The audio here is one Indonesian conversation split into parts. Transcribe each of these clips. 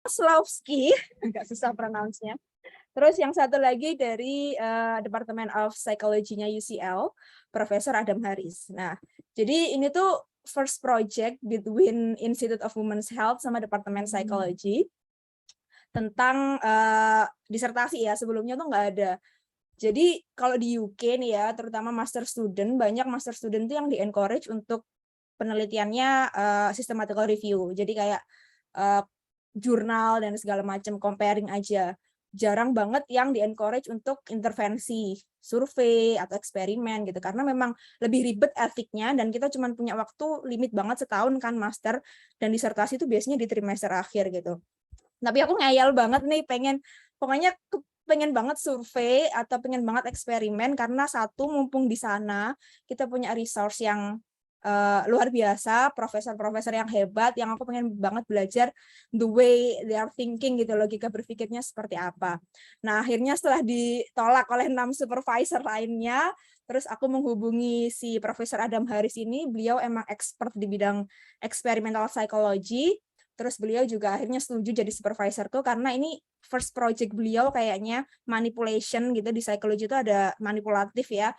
Slavsky, agak susah pronounce-nya. Terus yang satu lagi dari Department of Psychology-nya UCL, Profesor Adam Harris. Nah, jadi ini tuh first project between Institute of Women's Health sama Departemen Psychology tentang disertasi ya, sebelumnya tuh nggak ada. Jadi kalau di UK nih ya, terutama master student, banyak master student tuh yang di-encourage untuk penelitiannya systematical review. Jadi kayak jurnal dan segala macam, comparing aja. Jarang banget yang di-encourage untuk intervensi, survei, atau eksperimen gitu. Karena memang lebih ribet etiknya, dan kita cuma punya waktu limit banget setahun kan master, dan disertasi itu biasanya di trimester akhir gitu. Tapi aku ngeyel banget nih, pokoknya pengen banget survei atau pengen banget eksperimen, karena satu, mumpung di sana kita punya resource yang luar biasa, profesor-profesor yang hebat, yang aku pengen banget belajar the way they are thinking gitu, logika berpikirnya seperti apa. Nah, akhirnya setelah ditolak oleh 6 supervisor lainnya, terus aku menghubungi si Profesor Adam Harris ini. Beliau emang expert di bidang experimental psychology, terus beliau juga akhirnya setuju jadi supervisorku, karena ini first project beliau kayaknya manipulation gitu, di psikologi itu ada manipulatif ya,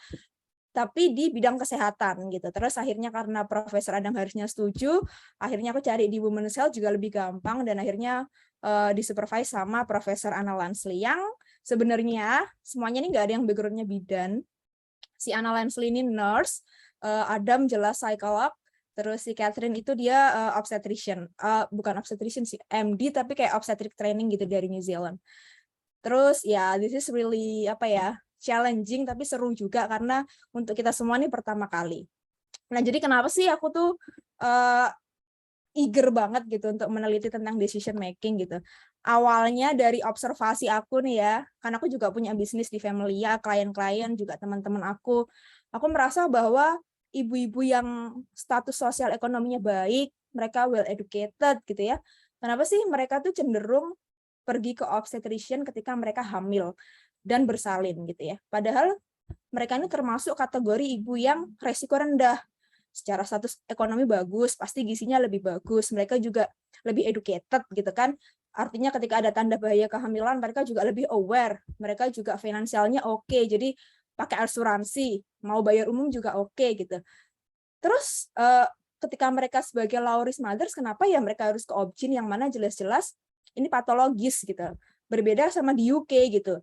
tapi di bidang kesehatan gitu. Terus akhirnya karena Profesor Adam Harrisnya setuju, akhirnya aku cari di Women's Health juga lebih gampang, dan akhirnya disupervise sama Profesor Anna Lansley, yang sebenarnya semuanya ini nggak ada yang background-nya bidan. Si Anna Lansley ini nurse, Adam jelas psikolog, terus si Catherine itu dia obstetrician, bukan obstetrician sih, MD, tapi kayak obstetric training gitu dari New Zealand. Terus ya, this is really apa ya, challenging tapi seru juga, karena untuk kita semua nih pertama kali. Nah, jadi kenapa sih aku tuh eager banget gitu untuk meneliti tentang decision making gitu. Awalnya dari observasi aku nih ya, karena aku juga punya bisnis di family ya, klien-klien juga teman-teman aku merasa bahwa ibu-ibu yang status sosial ekonominya baik, mereka well educated gitu ya, kenapa sih mereka tuh cenderung pergi ke obstetrician ketika mereka hamil dan bersalin gitu ya. Padahal mereka ini termasuk kategori ibu yang resiko rendah. Secara status ekonomi bagus, pasti gizinya lebih bagus, mereka juga lebih educated gitu kan. Artinya ketika ada tanda bahaya kehamilan, mereka juga lebih aware, mereka juga finansialnya oke, jadi pakai asuransi, mau bayar umum juga oke gitu. Terus ketika mereka sebagai low risk mothers, kenapa ya mereka harus ke obgyn yang mana jelas-jelas ini patologis gitu. Berbeda sama di UK gitu.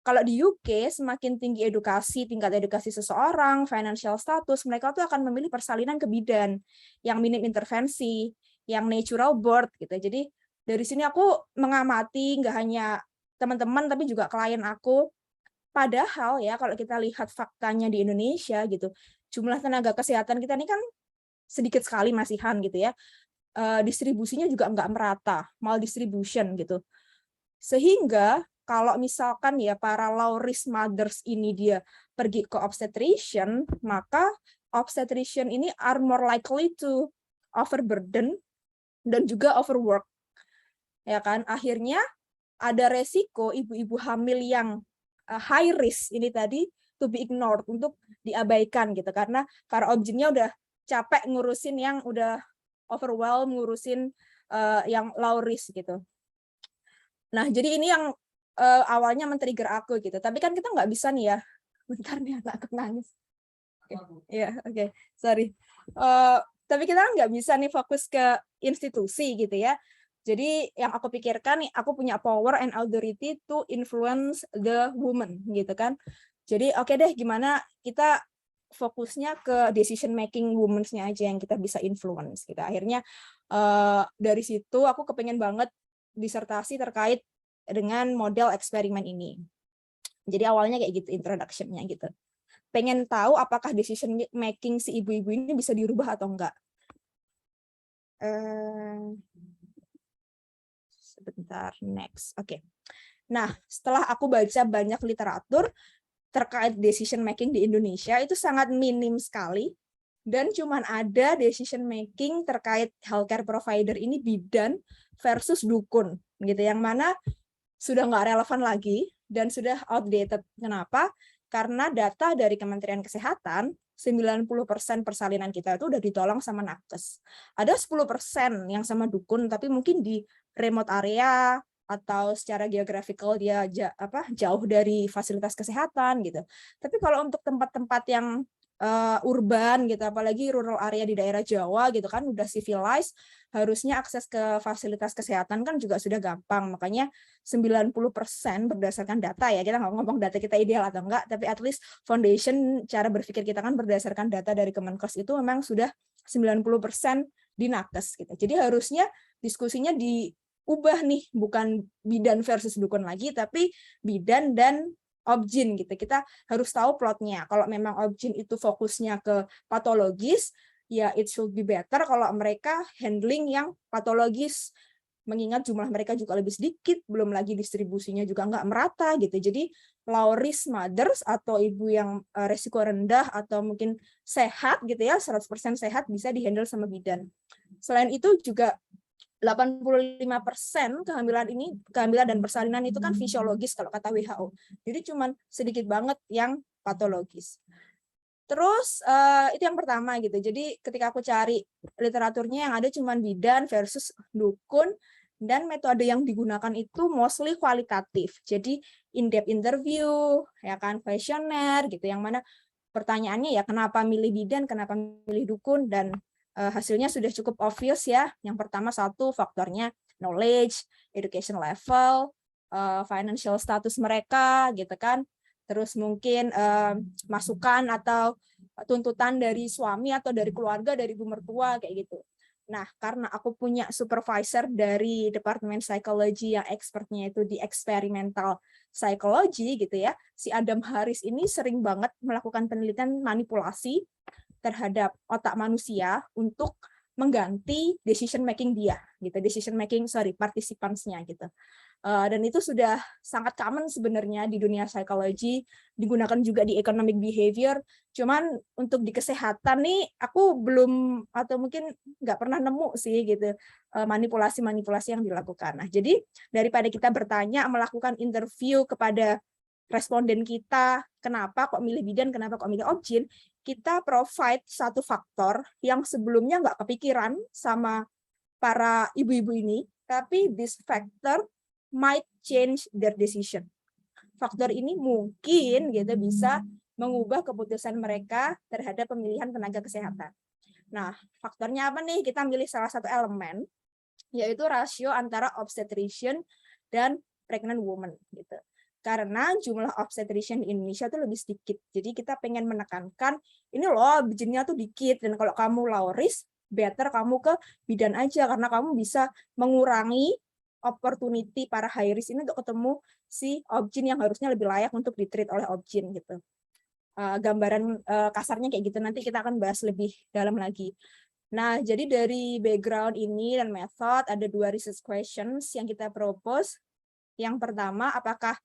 Kalau di UK semakin tinggi tingkat edukasi seseorang, financial status, mereka tuh akan memilih persalinan ke bidan yang minim intervensi, yang natural birth gitu. Jadi dari sini aku mengamati nggak hanya teman-teman tapi juga klien aku. Padahal ya kalau kita lihat faktanya di Indonesia gitu, jumlah tenaga kesehatan kita ini kan sedikit sekali masihan gitu ya. Distribusinya juga nggak merata, maldistribution gitu. Sehingga kalau misalkan ya para low risk mothers ini dia pergi ke obstetrician, maka obstetrician ini are more likely to overburden dan juga overwork. Ya kan? Akhirnya ada resiko ibu-ibu hamil yang high risk ini tadi to be ignored, untuk diabaikan gitu, karena para obgynnya udah capek ngurusin yang udah overwhelmed, ngurusin yang low risk gitu. Nah, jadi ini yang awalnya men-trigger aku gitu. Tapi kan kita nggak bisa nih ya. Bentar nih, aku nangis. Iya, oke. Sorry. Tapi kita kan nggak bisa nih fokus ke institusi gitu ya. Jadi yang aku pikirkan nih, aku punya power and authority to influence the woman gitu kan. Jadi oke deh, gimana kita fokusnya ke decision making women-nya aja yang kita bisa influence gitu. Akhirnya dari situ aku kepengen banget disertasi terkait dengan model eksperimen ini. Jadi awalnya kayak gitu introduction-nya gitu. Pengen tahu apakah decision making si ibu-ibu ini bisa dirubah atau enggak. Sebentar, next. Oke. Nah, setelah aku baca banyak literatur terkait decision making di Indonesia, itu sangat minim sekali. Dan cuman ada decision making terkait healthcare provider ini bidan versus dukun gitu, yang mana sudah nggak relevan lagi dan sudah outdated. Kenapa? Karena data dari Kementerian Kesehatan 90% persalinan kita itu udah ditolong sama nakes. Ada 10% yang sama dukun, tapi mungkin di remote area atau secara geographical dia jauh dari fasilitas kesehatan gitu. Tapi kalau untuk tempat-tempat yang urban gitu, apalagi rural area di daerah Jawa gitu kan udah civilized, harusnya akses ke fasilitas kesehatan kan juga sudah gampang. Makanya 90% berdasarkan data ya, kita nggak ngomong data kita ideal atau enggak, tapi at least foundation cara berpikir kita kan berdasarkan data dari Kemenkes itu memang sudah 90% di nakes gitu. Jadi harusnya diskusinya diubah nih, bukan bidan versus dukun lagi, tapi bidan dan Obgyn gitu. Kita harus tahu plotnya. Kalau memang Obgyn itu fokusnya ke patologis, ya it should be better kalau mereka handling yang patologis. Mengingat jumlah mereka juga lebih sedikit, belum lagi distribusinya juga nggak merata gitu. Jadi low risk mothers atau ibu yang resiko rendah atau mungkin sehat gitu ya, 100% sehat bisa dihandle sama bidan. Selain itu juga 85% kehamilan dan persalinan itu kan fisiologis kalau kata WHO. Jadi cuman sedikit banget yang patologis. Terus itu yang pertama gitu. Jadi ketika aku cari literaturnya yang ada cuman bidan versus dukun, dan metode yang digunakan itu mostly kualitatif. Jadi in-depth interview, ya kan, kuesioner gitu, yang mana pertanyaannya ya kenapa milih bidan, kenapa milih dukun, dan hasilnya sudah cukup obvious ya. Yang pertama satu faktornya knowledge, education level, financial status mereka gitu kan. Terus mungkin masukan atau tuntutan dari suami atau dari keluarga, dari ibu mertua kayak gitu. Nah, karena aku punya supervisor dari Departemen Psikologi yang expertnya itu di experimental psychology gitu ya, si Adam Harris ini sering banget melakukan penelitian manipulasi terhadap otak manusia untuk mengganti decision making dia gitu, partisipansnya gitu. Dan itu sudah sangat common sebenarnya di dunia psikologi, digunakan juga di economic behavior. Cuman untuk di kesehatan nih aku belum atau mungkin nggak pernah nemu sih gitu manipulasi-manipulasi yang dilakukan. Nah, jadi daripada kita bertanya, melakukan interview kepada responden kita, kenapa kok milih bidan, kenapa kok milih Obgyn, kita provide satu faktor yang sebelumnya nggak kepikiran sama para ibu-ibu ini, tapi this factor might change their decision. Faktor ini mungkin gitu bisa mengubah keputusan mereka terhadap pemilihan tenaga kesehatan. Nah, faktornya apa nih? Kita milih salah satu elemen, yaitu rasio antara obstetrician dan pregnant woman gitu. Karena jumlah obstetrician di Indonesia itu lebih sedikit. Jadi kita pengen menekankan, ini loh bijinya tuh dikit, dan kalau kamu low risk, better kamu ke bidan aja, karena kamu bisa mengurangi opportunity para high risk ini untuk ketemu si Obgyn yang harusnya lebih layak untuk ditreat oleh Obgyn gitu. Gambaran kasarnya kayak gitu, nanti kita akan bahas lebih dalam lagi. Nah, jadi dari background ini dan method, ada 2 research questions yang kita propose. Yang pertama, apakah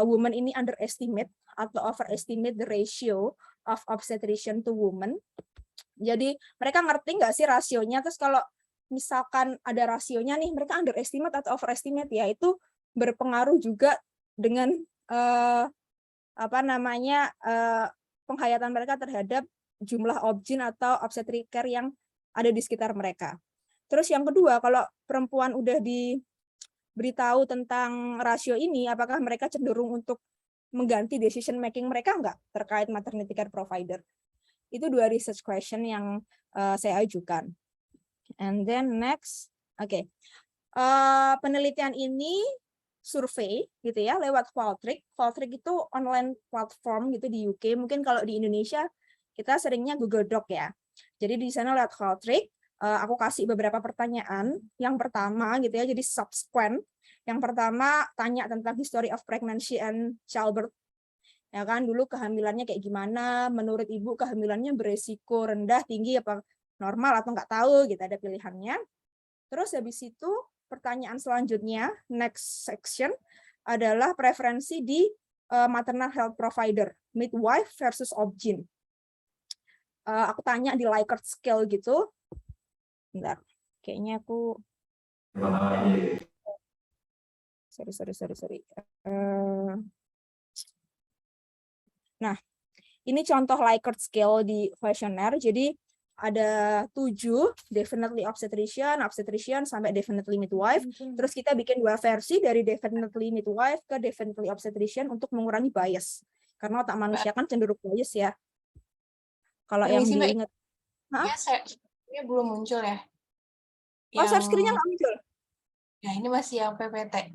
woman ini underestimate atau overestimate the ratio of obstetrician to woman? Jadi mereka ngerti nggak sih rasionya? Terus kalau misalkan ada rasionya nih, mereka underestimate atau overestimate, ya itu berpengaruh juga dengan penghayatan mereka terhadap jumlah Obgyn atau obstetric care yang ada di sekitar mereka. Terus yang kedua, kalau perempuan udah diberitahu tentang rasio ini, apakah mereka cenderung untuk mengganti decision making mereka nggak terkait maternity care provider? Itu 2 research question yang saya ajukan. And then next, oke. Penelitian ini survei gitu ya lewat Qualtrics. Qualtrics itu online platform gitu di UK. Mungkin kalau di Indonesia kita seringnya Google Doc ya. Jadi di sana lewat Qualtrics, aku kasih beberapa pertanyaan. Yang pertama gitu ya, jadi subsequent. Yang pertama tanya tentang history of pregnancy and childbirth. Ya kan, dulu kehamilannya kayak gimana, menurut ibu kehamilannya beresiko rendah, tinggi, apa normal atau nggak tahu gitu, ada pilihannya. Terus habis itu pertanyaan selanjutnya, next section, adalah preferensi di maternal health provider, midwife versus Obgyn. Aku tanya di Likert scale gitu. Bentar, kayaknya aku... Sorry. Nah, ini contoh Likert scale di kuesioner. Jadi ada 7, definitely obstetrician sampai definitely midwife. Terus kita bikin 2 versi dari definitely midwife ke definitely obstetrician untuk mengurangi bias. Karena otak manusia kan cenderung bias ya. Kalau yang Permisi, Mbak. diingat. Ya, ini belum muncul ya. Oh, share screen-nya nggak muncul? Ya, ini masih yang PPT.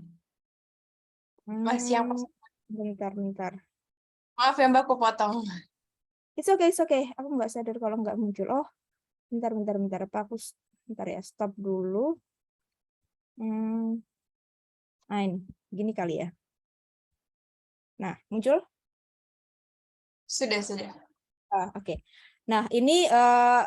Masih yang bentar. Maaf ya Mbak, aku potong. It's okay. Aku nggak sadar kalau nggak muncul. Oh, bentar. Apa aku bentar ya, stop dulu. Nah, ini gini kali ya. Nah, muncul? Sudah. Oke. Nah, ini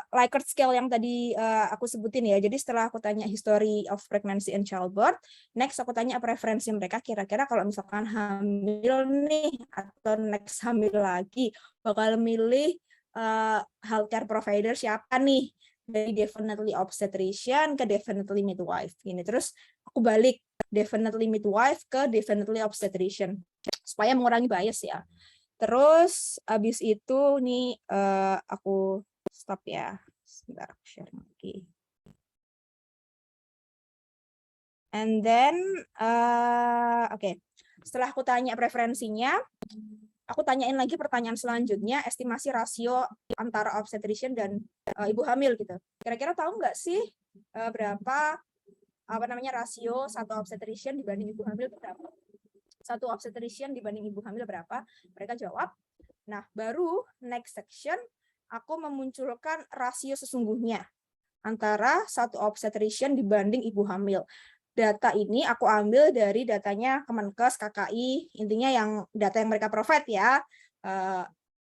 Likert scale yang tadi aku sebutin ya. Jadi setelah aku tanya history of pregnancy and childbirth, next aku tanya preferensi mereka kira-kira kalau misalkan hamil nih atau next hamil lagi bakal milih healthcare provider siapa nih, dari definitely obstetrician ke definitely midwife gini. Terus aku balik definitely midwife ke definitely obstetrician supaya mengurangi bias ya. Terus abis itu nih aku stop ya. Sebentar aku share lagi. And then oke. Setelah aku tanya preferensinya, aku tanyain lagi pertanyaan selanjutnya, estimasi rasio antara obstetrician dan ibu hamil gitu. Kira-kira tahu nggak sih berapa rasio satu obstetrician dibanding ibu hamil berapa? Satu obstetrician dibanding ibu hamil berapa? Mereka jawab. Nah, baru next section aku memunculkan rasio sesungguhnya antara satu obstetrician dibanding ibu hamil. Data ini aku ambil dari datanya Kemenkes, KKI, intinya yang data yang mereka provide ya.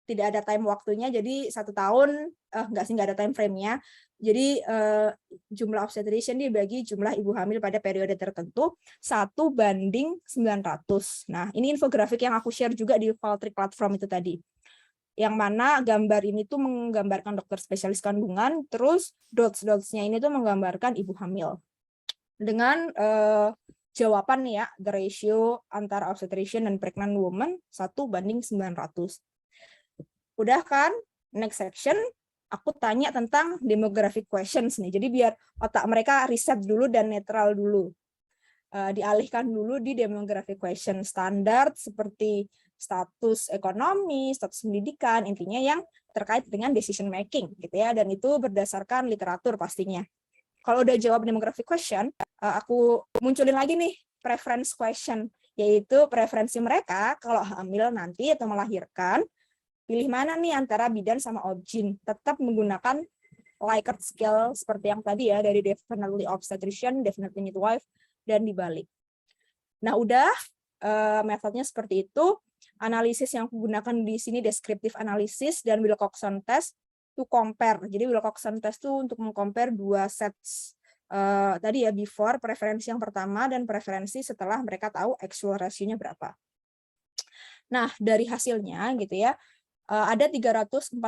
Tidak ada time waktunya, jadi 1 tahun, nggak ada time frame-nya. Jadi jumlah obstetrician dibagi jumlah ibu hamil pada periode tertentu 1:900. Nah, ini infografik yang aku share juga di Valtrik platform itu tadi. Yang mana gambar ini tuh menggambarkan dokter spesialis kandungan, terus dots-dots-nya ini tuh menggambarkan ibu hamil. Dengan jawaban nih ya, the ratio antara obstetrician dan pregnant woman 1:900. Udah kan? Next section, aku tanya tentang demographic questions nih. Jadi biar otak mereka riset dulu dan netral dulu. Dialihkan dulu di demographic question standar seperti status ekonomi, status pendidikan, intinya yang terkait dengan decision making gitu ya, dan itu berdasarkan literatur pastinya. Kalau udah jawab demographic question, aku munculin lagi nih preference question, yaitu preferensi mereka kalau hamil nanti atau melahirkan, pilih mana nih antara bidan sama obgyn. Tetap menggunakan Likert scale seperti yang tadi ya, dari definitely obstetrician, definitely midwife, dan dibalik. Nah, udah metodenya seperti itu. Analisis yang aku gunakan di sini descriptive analysis dan Wilcoxon test to compare. Jadi Wilcoxon test itu untuk mengcompare 2 sets tadi ya, before preferensi yang pertama dan preferensi setelah mereka tahu actual ratio-nya berapa. Nah, dari hasilnya gitu ya, ada 343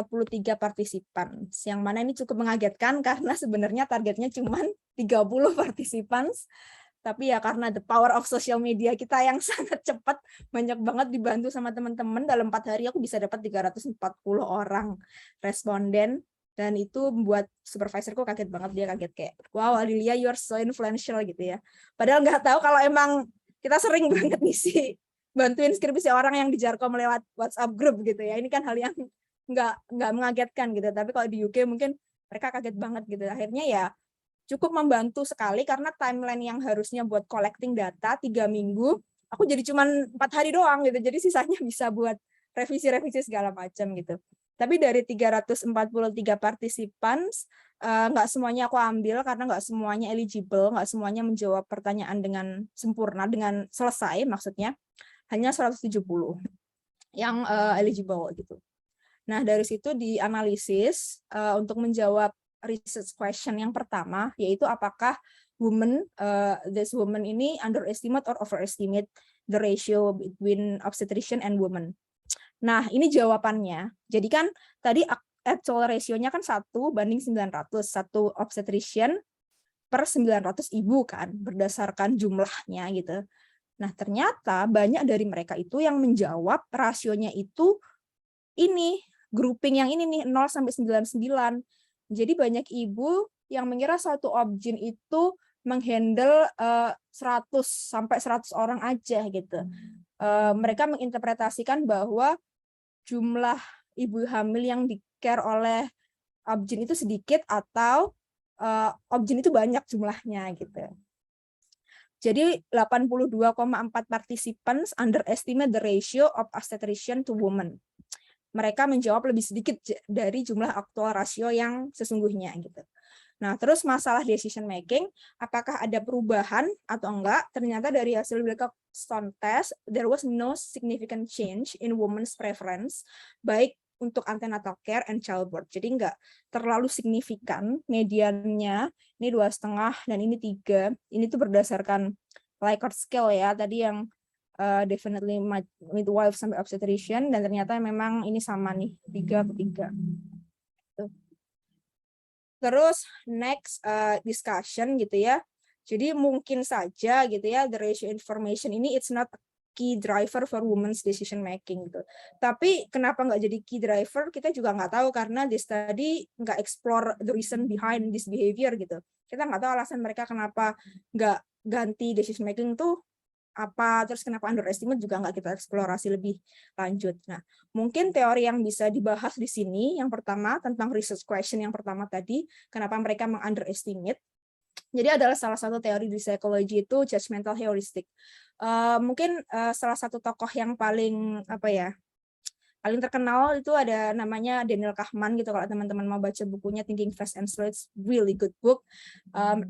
partisipan, yang mana ini cukup mengagetkan karena sebenarnya targetnya cuma 30 partisipan. Tapi ya karena the power of social media kita yang sangat cepat, banyak banget dibantu sama teman-teman, dalam 4 hari aku bisa dapat 340 orang responden, dan itu membuat supervisorku kaget banget. Dia kaget kayak, wow Alilia, you are so influential gitu ya. Padahal nggak tahu kalau emang kita sering banget ngisi bantuin skripsi orang yang dijarkom lewat WhatsApp group gitu ya. Ini kan hal yang nggak mengagetkan gitu. Tapi kalau di UK mungkin mereka kaget banget gitu. Akhirnya ya cukup membantu sekali karena timeline yang harusnya buat collecting data 3 minggu, aku jadi cuma 4 hari doang gitu. Jadi sisanya bisa buat revisi-revisi segala macam gitu. Tapi dari 343 partisipan, nggak semuanya aku ambil karena nggak semuanya eligible, nggak semuanya menjawab pertanyaan dengan sempurna, dengan selesai maksudnya. Hanya 170 yang eligible gitu. Nah, dari situ dianalisis untuk menjawab research question yang pertama, yaitu apakah this woman ini underestimate or overestimate the ratio between obstetrician and woman. Nah, ini jawabannya. Jadi kan tadi actual ratio-nya kan 1:900, satu obstetrician per 900 ibu kan, berdasarkan jumlahnya gitu. Nah, ternyata banyak dari mereka itu yang menjawab rasionya itu ini, grouping yang ini nih, 0 sampai 99. Jadi banyak ibu yang mengira satu objin itu menghandle 100 sampai 100 orang aja gitu. Mereka menginterpretasikan bahwa jumlah ibu hamil yang di-care oleh objin itu sedikit atau objin itu banyak jumlahnya gitu. Jadi 82,4 participants underestimate the ratio of obstetrician to women. Mereka menjawab lebih sedikit dari jumlah aktual rasio yang sesungguhnya gitu. Nah, terus masalah decision making, apakah ada perubahan atau enggak? Ternyata dari hasil Wilcoxon test, there was no significant change in women's preference, baik untuk antenatal care and childbirth. Jadi enggak terlalu signifikan, mediannya ini 2,5 dan ini 3. Ini tuh berdasarkan Likert scale ya, tadi yang definitely midwife sampai obstetrician, dan ternyata memang ini sama nih, 3 ke 3. Terus next discussion gitu ya. Jadi mungkin saja gitu ya, the ratio information ini it's not a key driver for women's decision making gitu. Tapi kenapa nggak jadi key driver, kita juga nggak tahu karena this study nggak explore the reason behind this behavior gitu. Kita nggak tahu alasan mereka kenapa nggak ganti decision making tuh apa, terus kenapa underestimate juga nggak kita eksplorasi lebih lanjut. Nah, mungkin teori yang bisa dibahas di sini, yang pertama tentang research question yang pertama tadi, kenapa mereka meng-underestimate. Jadi adalah salah satu teori di psikologi itu judgmental heuristic. Mungkin salah satu tokoh yang paling paling terkenal itu ada namanya Daniel Kahneman gitu. Kalau teman-teman mau baca bukunya Thinking Fast and Slow, it's really good book.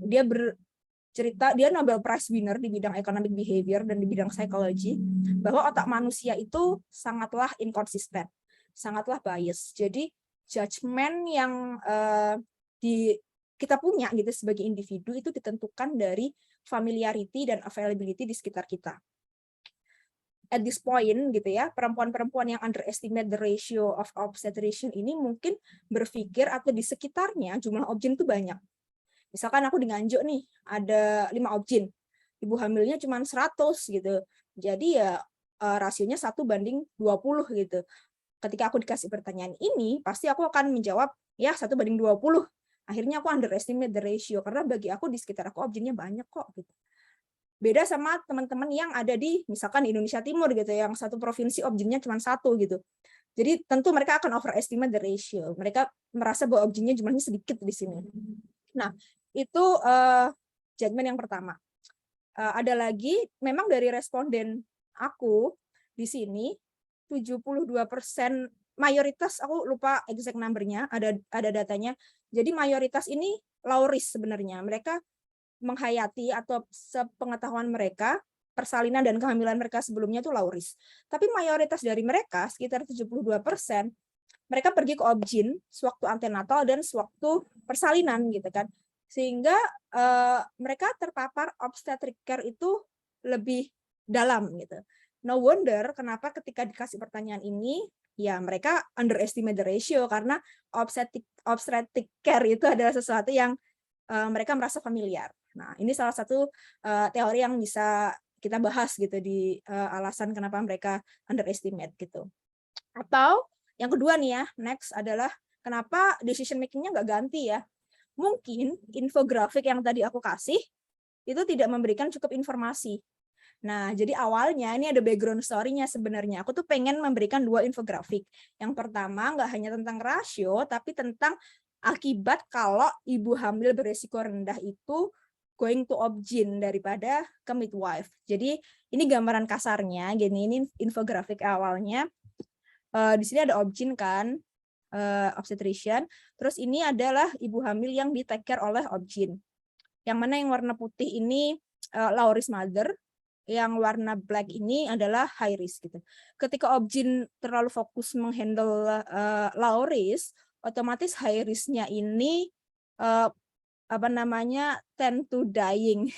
Dia cerita, dia Nobel Prize winner di bidang economic behavior dan di bidang psikologi, bahwa otak manusia itu sangatlah inkonsisten, sangatlah bias. Jadi judgment yang kita punya gitu sebagai individu itu ditentukan dari familiarity dan availability di sekitar kita. At this point gitu ya, perempuan-perempuan yang underestimate the ratio of obstetrician ini mungkin berpikir atau di sekitarnya jumlah objin itu banyak. Misalkan aku di Nganjuk nih, ada 5 objin. Ibu hamilnya cuma 100 gitu. Jadi ya rasionya 1:20 gitu. Ketika aku dikasih pertanyaan ini, pasti aku akan menjawab, ya 1:20. Akhirnya aku underestimate the ratio, karena bagi aku di sekitar aku objinnya banyak kok. Gitu. Beda sama teman-teman yang ada di, misalkan di Indonesia Timur gitu, yang satu provinsi objinnya cuma 1 gitu. Jadi tentu mereka akan overestimate the ratio. Mereka merasa bahwa objinnya jumlahnya sedikit di sini. Nah, itu judgment yang pertama. Ada lagi, memang dari responden aku di sini 72% mayoritas, aku lupa exact number-nya, ada datanya. Jadi mayoritas ini low risk sebenarnya. Mereka menghayati atau sepengetahuan mereka persalinan dan kehamilan mereka sebelumnya itu low risk. Tapi mayoritas dari mereka sekitar 72% mereka pergi ke objin sewaktu antenatal dan sewaktu persalinan gitu kan. Sehingga mereka terpapar obstetric care itu lebih dalam gitu. No wonder kenapa ketika dikasih pertanyaan ini, ya mereka underestimate the ratio, karena obstetric care itu adalah sesuatu yang mereka merasa familiar. Nah, ini salah satu teori yang bisa kita bahas gitu di alasan kenapa mereka underestimate gitu. Atau yang kedua nih ya, next adalah kenapa decision making-nya nggak ganti ya. Mungkin infografik yang tadi aku kasih itu tidak memberikan cukup informasi. Nah, jadi awalnya ini ada background story-nya sebenarnya. Aku tuh pengen memberikan 2 infografik. Yang pertama nggak hanya tentang rasio, tapi tentang akibat kalau ibu hamil beresiko rendah itu going to obgyn daripada ke midwife. Jadi ini gambaran kasarnya, gini, ini infografik awalnya. Di sini ada obgyn kan, obstetrician. Terus ini adalah ibu hamil yang di take care oleh obgyn. Yang mana yang warna putih ini low risk mother, yang warna black ini adalah high risk gitu. Ketika obgyn terlalu fokus menghandle low risk, otomatis high risk-nya ini tend to dying.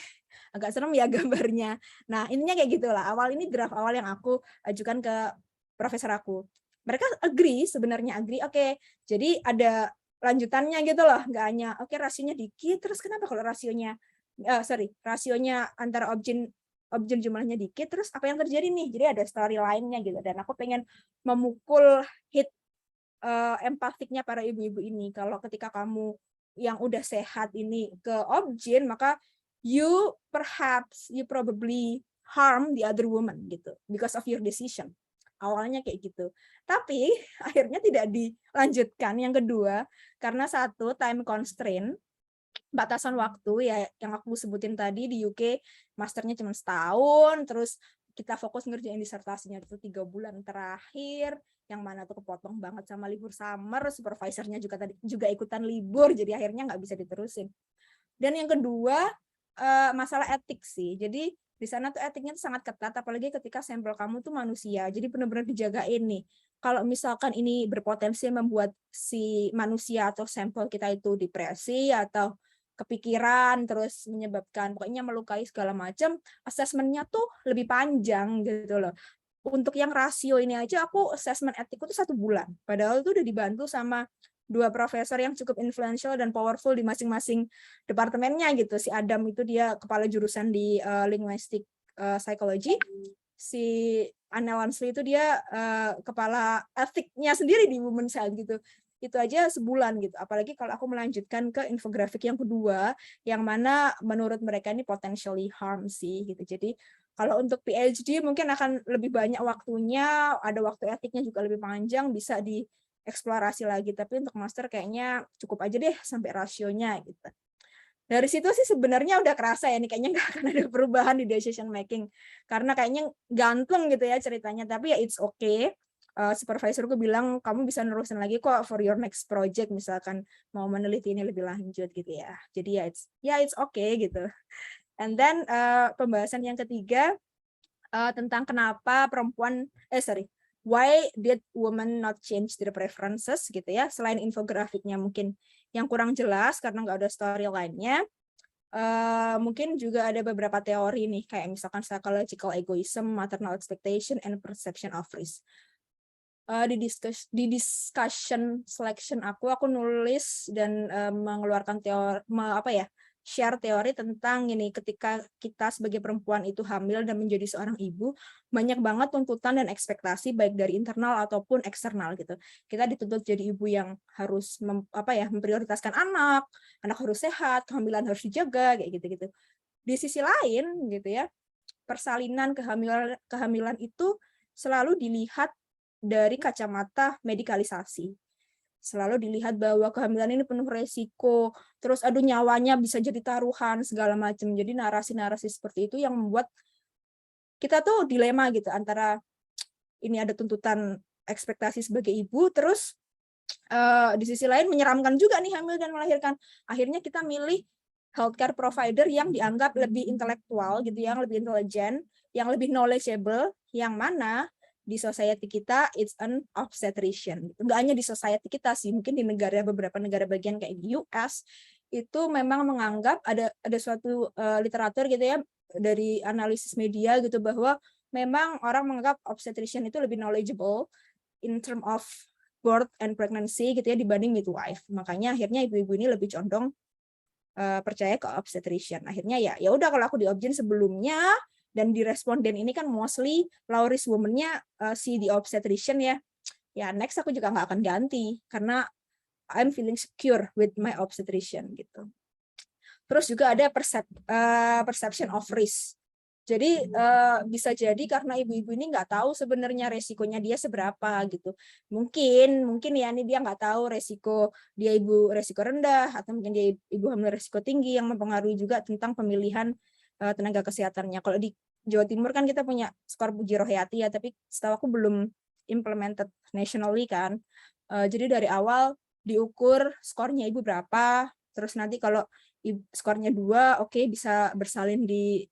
Agak serem ya gambarnya. Nah, ininya kayak gitulah. Awal ini draft awal yang aku ajukan ke profesor aku. Mereka agree, sebenarnya agree. Oke, jadi ada lanjutannya gitu loh. Nggak hanya, oke, rasionya dikit, terus kenapa kalau rasionya antara objin jumlahnya dikit, terus apa yang terjadi nih? Jadi ada story lainnya gitu. Dan aku pengen memukul hit empatiknya para ibu-ibu ini. Kalau ketika kamu yang udah sehat ini ke objin, maka you probably harm the other woman gitu because of your decision. Awalnya kayak gitu. Tapi akhirnya tidak dilanjutkan yang kedua karena satu time constraint, batasan waktu ya yang aku sebutin tadi di UK masternya cuma setahun, terus kita fokus ngerjain disertasinya itu 3 bulan terakhir, yang mana tuh kepotong banget sama libur summer, supervisornya juga ikutan libur, jadi akhirnya nggak bisa diterusin. Dan yang kedua masalah etik sih, jadi di sana tuh etiknya tuh sangat ketat, apalagi ketika sampel kamu tuh manusia, jadi benar-benar dijagain nih. Kalau misalkan ini berpotensi membuat si manusia atau sampel kita itu depresi atau kepikiran, terus menyebabkan pokoknya melukai segala macam, asesmennya tuh lebih panjang gitu loh. Untuk yang rasio ini aja aku assessment etikku tuh 1 bulan. Padahal itu udah dibantu sama 2 profesor yang cukup influential dan powerful di masing-masing departemennya gitu. Si Adam itu dia kepala jurusan di linguistic psychology. Si Anna Lansley itu dia kepala etiknya sendiri di Women's Health gitu. Itu aja sebulan gitu. Apalagi kalau aku melanjutkan ke infografik yang kedua, yang mana menurut mereka ini potentially harm sih gitu. Jadi kalau untuk PhD mungkin akan lebih banyak waktunya, ada waktu etiknya juga lebih panjang, bisa dieksplorasi lagi. Tapi untuk master kayaknya cukup aja deh sampai rasionya gitu. Dari situ sih sebenarnya udah kerasa ya, nih kayaknya nggak akan ada perubahan di decision making. Karena kayaknya gantung gitu ya ceritanya, tapi ya it's okay. Supervisorku bilang, kamu bisa nerusin lagi kok for your next project, misalkan mau meneliti ini lebih lanjut gitu ya. Jadi ya it's okay gitu. And then pembahasan yang ketiga tentang kenapa perempuan why did women not change their preferences gitu ya, selain infografiknya mungkin yang kurang jelas karena nggak ada storyline-nya. Mungkin juga ada beberapa teori nih kayak misalkan psychological egoism, maternal expectation, and perception of risk. Di discussion selection aku nulis dan mengeluarkan teori share teori tentang ini, ketika kita sebagai perempuan itu hamil dan menjadi seorang ibu, banyak banget tuntutan dan ekspektasi baik dari internal ataupun eksternal gitu. Kita dituntut jadi ibu yang harus memprioritaskan anak harus sehat, kehamilan harus dijaga kayak gitu-gitu. Di sisi lain gitu ya, persalinan kehamilan itu selalu dilihat dari kacamata medikalisasi. Selalu dilihat bahwa kehamilan ini penuh resiko, terus nyawanya bisa jadi taruhan segala macam. Jadi narasi-narasi seperti itu yang membuat kita tuh dilema gitu antara ini ada tuntutan ekspektasi sebagai ibu, terus di sisi lain menyeramkan juga nih hamil dan melahirkan. Akhirnya kita milih healthcare provider yang dianggap lebih intelektual gitu, yang lebih intelijen, yang lebih knowledgeable, yang mana di society kita it's an obstetrician. Nggak hanya di society kita sih, mungkin di beberapa negara bagian kayak di US itu memang menganggap ada suatu literatur gitu ya dari analisis media gitu, bahwa memang orang menganggap obstetrician itu lebih knowledgeable in term of birth and pregnancy gitu ya dibanding midwife. Makanya akhirnya ibu-ibu ini lebih condong percaya ke obstetrician. Akhirnya ya udah, kalau aku di Obgyn sebelumnya dan di responden ini kan mostly low risk woman-nya si di obstetrician ya. Ya next aku juga nggak akan ganti karena I'm feeling secure with my obstetrician gitu. Terus juga ada perception of risk. Jadi bisa jadi karena ibu-ibu ini nggak tahu sebenarnya resikonya dia seberapa gitu. Mungkin ya ini dia nggak tahu resiko dia resiko rendah atau mungkin dia ibu hamil resiko tinggi, yang mempengaruhi juga tentang pemilihan tenaga kesehatannya. Kalau di Jawa Timur kan kita punya skor Puji Rohayati ya, tapi setahu aku belum implemented nationally kan. Jadi dari awal diukur skornya ibu berapa, terus nanti kalau skornya 2, oke, bisa bersalin di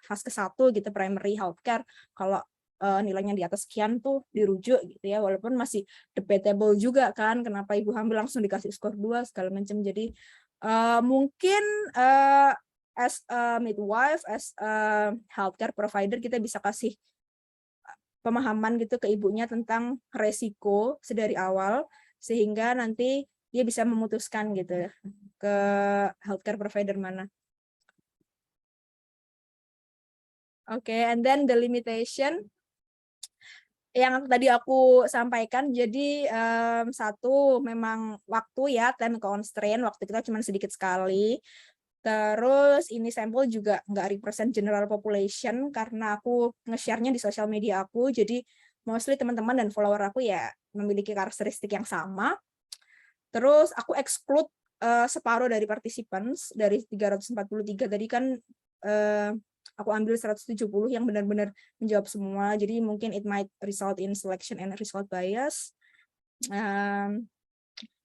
fase 1 gitu, primary healthcare. Kalau nilainya di atas sekian tuh dirujuk gitu ya, walaupun masih debatable juga kan kenapa ibu hamil langsung dikasih skor 2 segala macam. Jadi mungkin as a midwife, as a healthcare provider, kita bisa kasih pemahaman gitu ke ibunya tentang resiko sedari awal, sehingga nanti dia bisa memutuskan gitu ke healthcare provider mana. Oke, and then the limitation. yang tadi aku sampaikan, jadi satu memang waktu ya, time constraint, waktu kita cuma sedikit sekali. Terus ini sampel juga nggak represent general population karena aku nge-share-nya di sosial media aku, jadi mostly teman-teman dan follower aku ya memiliki karakteristik yang sama. Terus aku exclude separuh dari participants dari 343 tadi kan aku ambil 170 yang benar-benar menjawab semua. Jadi mungkin it might result in selection and result bias.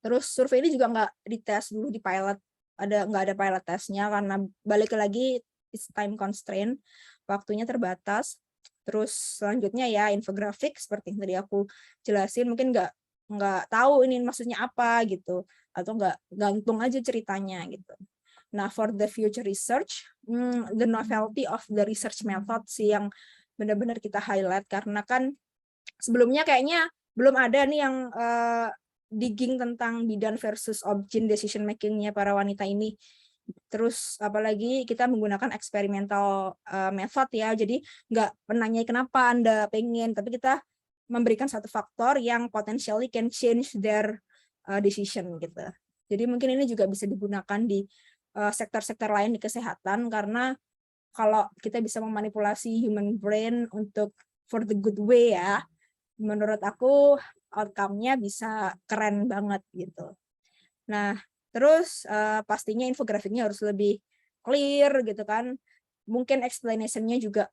Terus survei ini juga nggak dites dulu di pilot, nggak ada pilot testnya karena balik lagi it's time constraint, waktunya terbatas. Terus selanjutnya ya infografik seperti yang tadi aku jelasin, mungkin nggak tahu ini maksudnya apa gitu, atau nggak gantung aja ceritanya gitu. Nah, for the future research, the novelty of the research method sih yang benar-benar kita highlight karena kan sebelumnya kayaknya belum ada nih yang digging tentang bidan versus object decision making-nya para wanita ini. Terus apalagi kita menggunakan experimental method ya, jadi nggak menanyai kenapa Anda pengen, tapi kita memberikan satu faktor yang potentially can change their decision gitu. Jadi mungkin ini juga bisa digunakan di sektor-sektor lain di kesehatan karena kalau kita bisa memanipulasi human brain untuk for the good way ya, menurut aku outcome-nya bisa keren banget gitu. Nah, terus pastinya infografiknya harus lebih clear gitu kan. Mungkin explanation-nya juga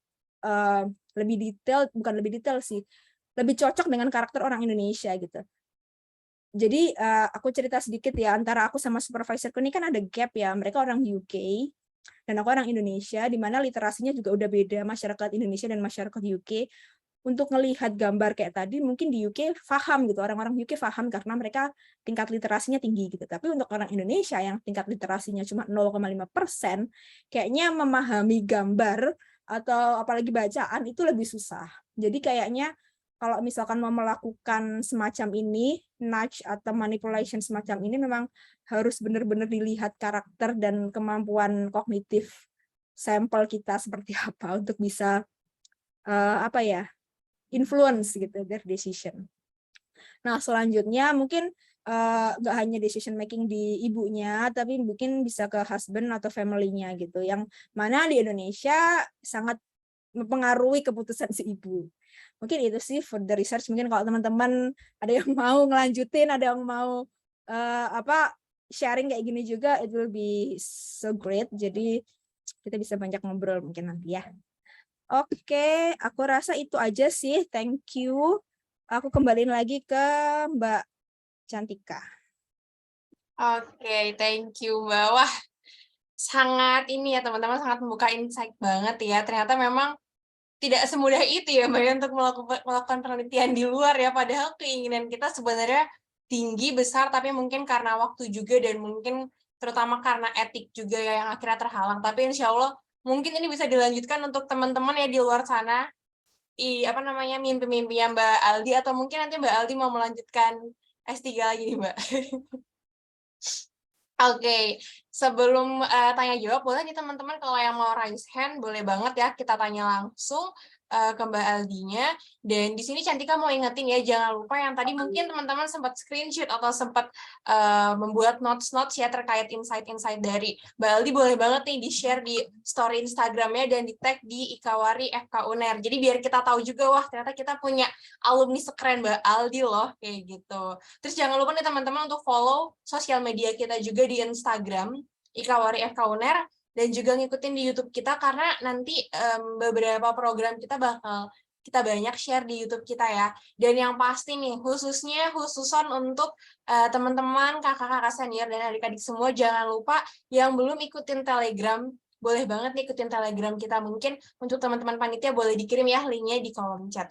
lebih detail, bukan lebih detail sih, lebih cocok dengan karakter orang Indonesia gitu. Jadi aku cerita sedikit ya, antara aku sama supervisorku ini kan ada gap ya, mereka orang UK dan aku orang Indonesia, di mana literasinya juga udah beda, masyarakat Indonesia dan masyarakat UK. Untuk melihat gambar kayak tadi, mungkin di UK paham gitu, orang-orang UK paham karena mereka tingkat literasinya tinggi gitu. Tapi untuk orang Indonesia yang tingkat literasinya cuma 0,5%, kayaknya memahami gambar atau apalagi bacaan itu lebih susah. Jadi kayaknya kalau misalkan mau melakukan semacam ini, nudge atau manipulation semacam ini memang harus benar-benar dilihat karakter dan kemampuan kognitif sampel kita seperti apa untuk bisa apa ya, influence gitu their decision. Nah, selanjutnya mungkin nggak hanya decision making di ibunya, tapi mungkin bisa ke husband atau family-nya gitu, yang mana di Indonesia sangat mempengaruhi keputusan si ibu. Mungkin itu sih for the research. Mungkin kalau teman-teman ada yang mau ngelanjutin, ada yang mau apa sharing kayak gini juga, it will be so great. Jadi kita bisa banyak ngobrol mungkin nanti ya. Oke, aku rasa itu aja sih. Thank you. Aku kembaliin lagi ke Mbak Cantika. Oke, thank you Mbak. Wah, sangat ini ya teman-teman, sangat membuka insight banget ya. Ternyata memang tidak semudah itu ya Mbak ya untuk melakukan penelitian di luar ya. Padahal keinginan kita sebenarnya tinggi, besar, tapi mungkin karena waktu juga dan mungkin terutama karena etik juga ya yang akhirnya terhalang. Tapi insya Allah mungkin ini bisa dilanjutkan untuk teman-teman ya di luar sana. Apa namanya, mimpi-mimpinya Mbak Aldi, atau mungkin nanti Mbak Aldi mau melanjutkan S3 lagi nih Mbak. Oke, sebelum tanya jawab, boleh nih teman-teman kalau yang mau raise hand, boleh banget ya kita tanya langsung ke Mbak Aldinya. Dan di sini Cantika mau ingetin ya, jangan lupa yang tadi mungkin teman-teman sempat screenshot atau sempat membuat notes-notes ya terkait insight-insight dari Mbak Aldi, boleh banget nih di-share di story Instagramnya dan di-tag di Ikawari FK UNER. Jadi biar kita tahu juga, wah ternyata kita punya alumni sekeren Mbak Aldi loh, kayak gitu. Terus jangan lupa nih teman-teman untuk follow sosial media kita juga di Instagram, Ikawari FK UNER, dan juga ngikutin di YouTube kita karena nanti beberapa program kita bakal kita banyak share di YouTube kita ya. Dan yang pasti nih, khususan untuk teman-teman, kakak-kakak senior, dan adik-adik semua, jangan lupa yang belum ikutin Telegram, boleh banget nih ikutin Telegram kita. Mungkin untuk teman-teman panitia boleh dikirim ya linknya di kolom chat.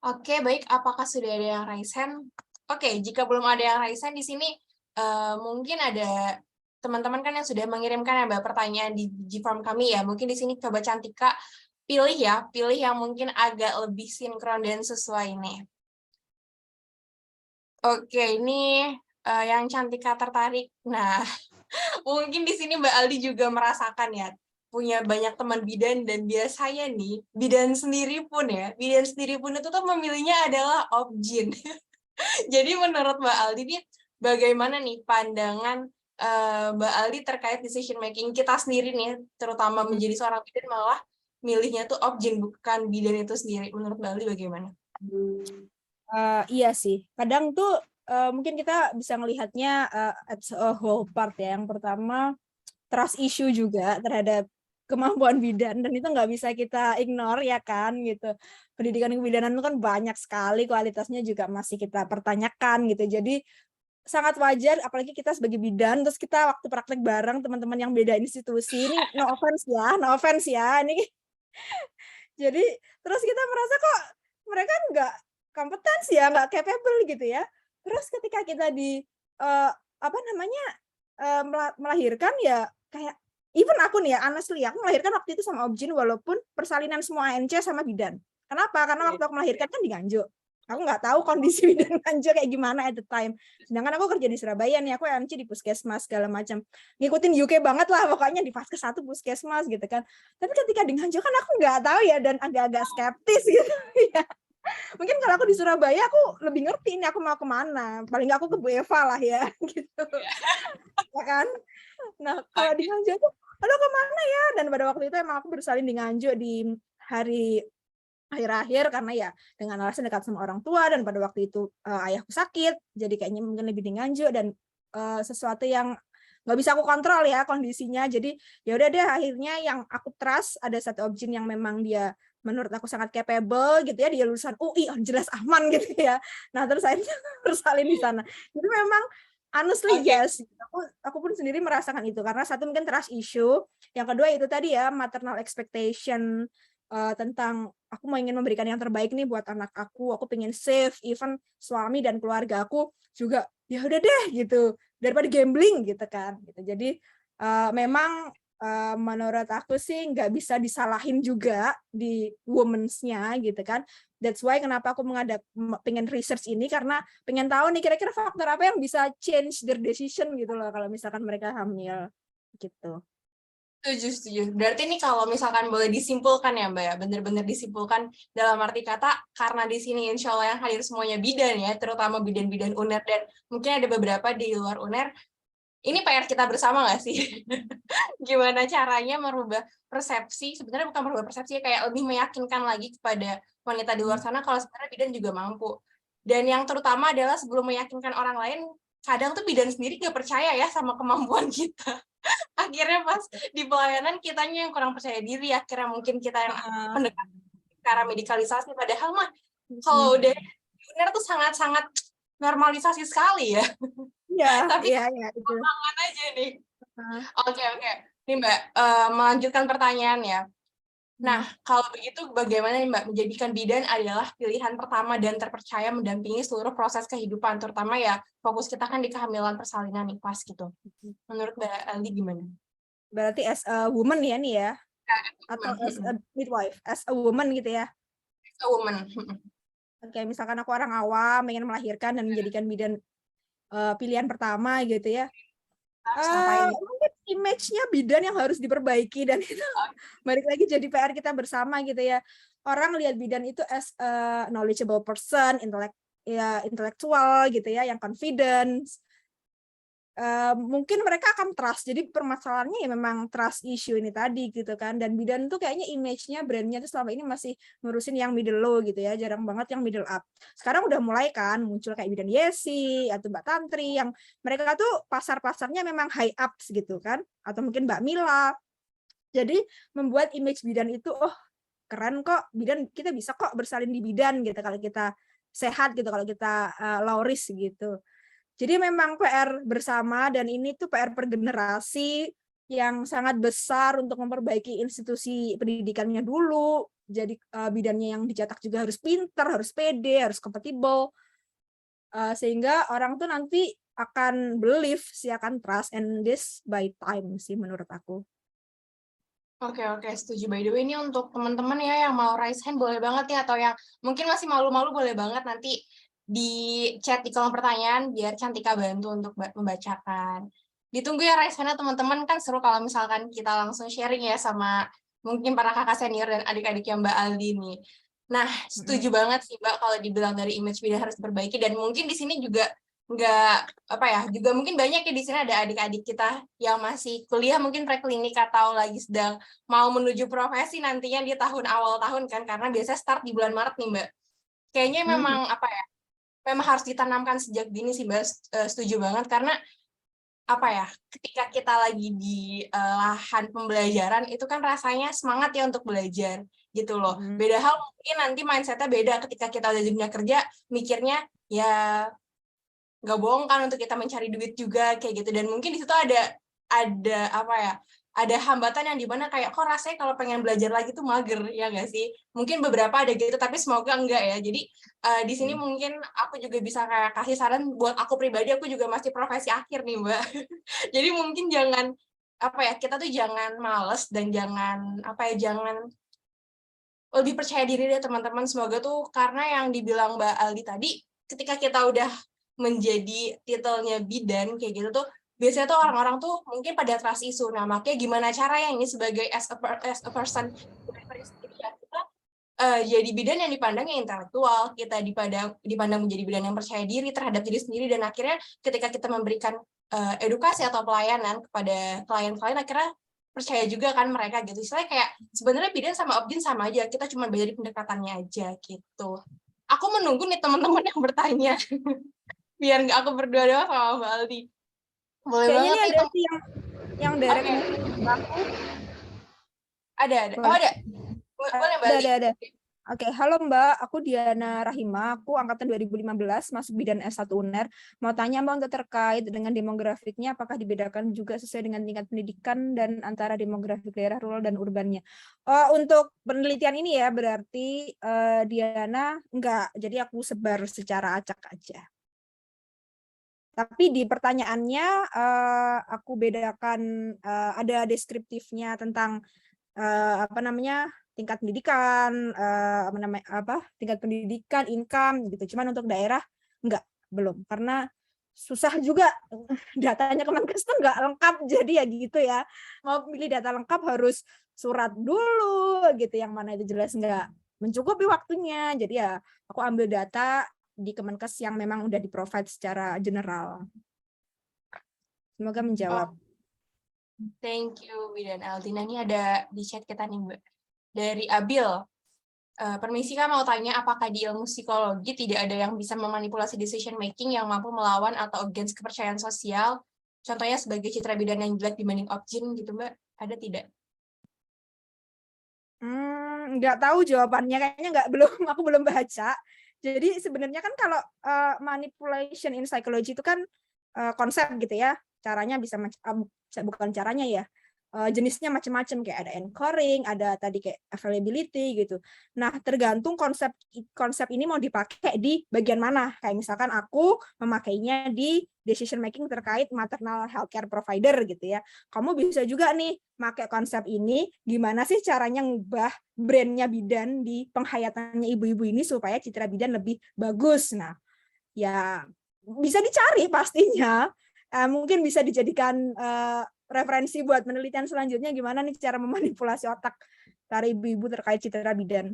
Oke, baik. Apakah sudah ada yang raise hand? Oke, jika belum ada yang raise hand di sini, mungkin ada teman-teman kan yang sudah mengirimkan ya Mbak pertanyaan di G-Form kami ya. Mungkin di sini coba Cantika pilih yang mungkin agak lebih sinkron dan sesuai nih. Oke, ini yang Cantika tertarik. Nah, mungkin di sini Mbak Aldi juga merasakan ya. punya banyak teman bidan, dan biasanya nih bidan sendiri pun itu tuh memilihnya adalah objin. Jadi menurut Mbak Aldi nih, bagaimana nih pandangan Mbak Aldi terkait decision making kita sendiri nih, terutama menjadi seorang bidan malah milihnya tuh objin bukan bidan itu sendiri. Menurut Mbak Aldi bagaimana? Iya sih, kadang tuh mungkin kita bisa melihatnya as a whole part ya. Yang pertama, trust issue juga terhadap kemampuan bidan, dan itu nggak bisa kita ignore ya kan gitu. Pendidikan kebidanan itu kan banyak sekali, kualitasnya juga masih kita pertanyakan gitu. Jadi sangat wajar, apalagi kita sebagai bidan, terus kita waktu praktek bareng teman-teman yang beda institusi, ini no offense ya, ini. Jadi terus kita merasa kok mereka nggak kompetensi ya, nggak capable gitu ya. Terus ketika kita apa namanya, melahirkan ya kayak even aku nih ya, honestly aku melahirkan waktu itu sama objin walaupun persalinan semua ANC sama bidan. Kenapa? Karena waktu aku melahirkan kan di Nganjuk. Aku nggak tahu kondisi bidan Nganjuk kayak gimana at the time. Sedangkan aku kerja di Surabaya nih, aku MC di puskesmas segala macam. Ngikutin UK banget lah pokoknya di fase 1 puskesmas gitu kan. Tapi ketika di Nganjuk kan aku nggak tahu ya, dan agak-agak skeptis gitu ya. Mungkin kalau aku di Surabaya aku lebih ngerti ini aku mau kemana. Paling nggak aku ke Bu Eva lah ya gitu. Ya kan? Nah, kalau di Nganjuk tuh, aduh kemana ya? Dan pada waktu itu emang aku bersalin di Nganjuk di hari akhir-akhir karena ya dengan alasan dekat sama orang tua, dan pada waktu itu ayahku sakit, jadi kayaknya mungkin lebih di Nganjuk, dan sesuatu yang nggak bisa aku kontrol ya kondisinya. Jadi ya udah deh, akhirnya yang aku trust ada satu objin yang memang dia menurut aku sangat capable gitu ya, dia lulusan UI, jelas aman gitu ya. Nah terus akhirnya bersalin di sana. Jadi memang honestly yes, aku pun sendiri merasakan itu karena satu mungkin trust issue, yang kedua itu tadi ya maternal expectation, tentang aku mau ingin memberikan yang terbaik nih buat anak aku pengen save even suami dan keluarga aku juga, ya udah deh gitu daripada gambling gitu kan gitu. Jadi memang menurut aku sih nggak bisa disalahin juga di womens-nya gitu kan. That's why kenapa aku pengen research ini, karena pengen tahu nih kira-kira faktor apa yang bisa change their decision gitu loh kalau misalkan mereka hamil gitu. Setuju. Berarti nih kalau misalkan boleh disimpulkan ya Mbak ya, benar-benar disimpulkan dalam arti kata, karena di sini insya Allah yang hadir semuanya bidan ya, terutama bidan-bidan UNER dan mungkin ada beberapa di luar UNER, ini PR kita bersama nggak sih? Gimana caranya merubah persepsi, sebenarnya bukan merubah persepsi, kayak lebih meyakinkan lagi kepada wanita di luar sana kalau sebenarnya bidan juga mampu. Dan yang terutama adalah sebelum meyakinkan orang lain, kadang tuh bidan sendiri nggak percaya ya sama kemampuan kita. Akhirnya pas di pelayanan kitanya yang kurang percaya diri, akhirnya mungkin kita yang mendekat ke arah medikalisasi, padahal mah kalau udah benar tuh sangat-sangat normalisasi sekali ya. Iya, Tapi iya itu. tangan aja nih. Oke. Nih Mbak, melanjutkan pertanyaan ya. Nah, kalau begitu bagaimana nih Mbak menjadikan bidan adalah pilihan pertama dan terpercaya mendampingi seluruh proses kehidupan, terutama ya fokus kita kan di kehamilan persalinan nih pas gitu. Menurut Mbak Aldi gimana? Berarti as a woman ya nih ya, atau as a midwife, as a woman gitu ya. A woman. Oke, misalkan aku orang awam ingin melahirkan dan menjadikan bidan pilihan pertama gitu ya. Mungkin image-nya bidan yang harus diperbaiki, dan itu balik lagi jadi PR kita bersama gitu ya. Orang lihat bidan itu as a knowledgeable person, intelektual gitu ya, yang confidence. Mungkin mereka akan trust. Jadi permasalahannya ya memang trust issue ini tadi gitu kan. Dan bidan tuh kayaknya image-nya, brand-nya tuh selama ini masih ngurusin yang middle low gitu ya, jarang banget yang middle up. Sekarang udah mulai kan muncul kayak bidan Yesi atau Mbak Tantri yang mereka tuh pasarnya memang high ups gitu kan, atau mungkin Mbak Mila. Jadi membuat image bidan itu keren kok, bidan kita bisa kok bersalin di bidan gitu kalau kita sehat gitu, kalau kita low risk gitu. Jadi memang PR bersama, dan ini tuh PR per generasi yang sangat besar untuk memperbaiki institusi pendidikannya dulu. Jadi bidannya yang dicetak juga harus pintar, harus pede, harus kompatibel. Sehingga orang tuh nanti akan believe, akan trust, and this by time sih menurut aku. Oke, setuju. By the way, ini untuk teman-teman ya yang mau raise hand boleh banget ya, atau yang mungkin masih malu-malu boleh banget nanti di chat di kolom pertanyaan biar Cantika bantu untuk membacakan. ditunggu ya raise hand teman-teman, kan seru kalau misalkan kita langsung sharing ya sama mungkin para kakak senior dan adik-adik yang Mbak Aldi nih. Nah, setuju banget sih Mbak kalau dibilang dari image bidan harus diperbaiki, dan mungkin di sini juga nggak apa ya, juga mungkin banyak ya di sini ada adik-adik kita yang masih kuliah mungkin preklinik atau lagi sedang mau menuju profesi nantinya di tahun awal tahun kan, karena biasanya start di bulan Maret nih Mbak. Kayaknya memang apa ya, memang harus ditanamkan sejak dini sih Mbak. Setuju banget, karena apa ya, ketika kita lagi di lahan pembelajaran itu kan rasanya semangat ya untuk belajar gitu loh. Beda hal mungkin nanti mindsetnya beda ketika kita udah di dunia kerja, mikirnya ya nggak bohong kan untuk kita mencari duit juga kayak gitu, dan mungkin di situ ada apa ya, ada hambatan yang dimana kayak kok rasanya kalau pengen belajar lagi tuh mager ya nggak sih, mungkin beberapa ada gitu tapi semoga enggak ya. Jadi di sini mungkin aku juga bisa kayak kasih saran buat aku pribadi, aku juga masih profesi akhir nih Mbak. Jadi mungkin jangan apa ya, kita tuh jangan males dan jangan apa ya, jangan, lebih percaya diri deh teman-teman. Semoga tuh karena yang dibilang Mbak Aldi tadi, ketika kita udah menjadi titelnya bidan kayak gitu tuh, biasanya tuh orang-orang tuh mungkin pada trust isu. Nah, makanya gimana caranya ini sebagai as a person kita jadi bidan yang dipandang yang intelektual, kita dipandang menjadi bidan yang percaya diri terhadap diri sendiri, dan akhirnya ketika kita memberikan edukasi atau pelayanan kepada klien-klien, akhirnya percaya juga kan mereka gitu. Istilahnya kayak sebenarnya bidan sama objin sama aja, kita cuma beda di pendekatannya aja gitu. Aku menunggu nih teman-teman yang bertanya biar nggak aku berdua doang sama Mbak Aldi. Boleh Kayaknya banget nih nih ada sih yang direct okay. message ke aku. Ada. Oh, Boleh. ada. Boleh Mbak Aldi. Ada. Oke, halo Mbak, aku Diana Rahima, aku angkatan 2015, masuk bidan S1 UNER. Mau tanya Mbak untuk terkait dengan demografiknya, apakah dibedakan juga sesuai dengan tingkat pendidikan dan antara demografik daerah rural dan urbannya? Untuk penelitian ini ya, berarti Diana enggak, jadi aku sebar secara acak aja. Tapi di pertanyaannya aku bedakan, ada deskriptifnya tentang apa namanya, tingkat pendidikan, tingkat pendidikan, income gitu. Cuman untuk daerah enggak, belum, karena susah juga datanya Kemenkes tuh enggak lengkap, jadi ya gitu ya. Mau pilih data lengkap harus surat dulu gitu, yang mana itu jelas enggak mencukupi waktunya. Jadi ya aku ambil data di Kemenkes yang memang udah di-provide secara general. Semoga menjawab. Thank you, Bidan Aldi. Nah, ini ada di chat kita nih, Mbak. Dari Abil. Permisi Kak, mau tanya apakah di ilmu psikologi tidak ada yang bisa memanipulasi decision making yang mampu melawan atau against kepercayaan sosial? Contohnya sebagai citra bidan yang jelek dibanding objin gitu, Mbak. Ada tidak? Nggak tahu jawabannya, kayaknya aku belum baca. Jadi sebenarnya kan kalau manipulation in psychology itu kan konsep gitu ya, caranya bisa bukan caranya ya, jenisnya macam-macam, kayak ada anchoring, ada tadi kayak availability gitu. Nah, tergantung konsep ini mau dipakai di bagian mana. Kayak misalkan aku memakainya di decision making terkait maternal healthcare provider gitu ya. Kamu bisa juga nih pakai konsep ini, gimana sih caranya ngubah brandnya bidan di penghayatannya ibu-ibu ini supaya citra bidan lebih bagus. Nah, ya bisa dicari pastinya. Mungkin bisa dijadikan referensi buat penelitian selanjutnya, gimana nih cara memanipulasi otak para ibu-ibu terkait citra bidan.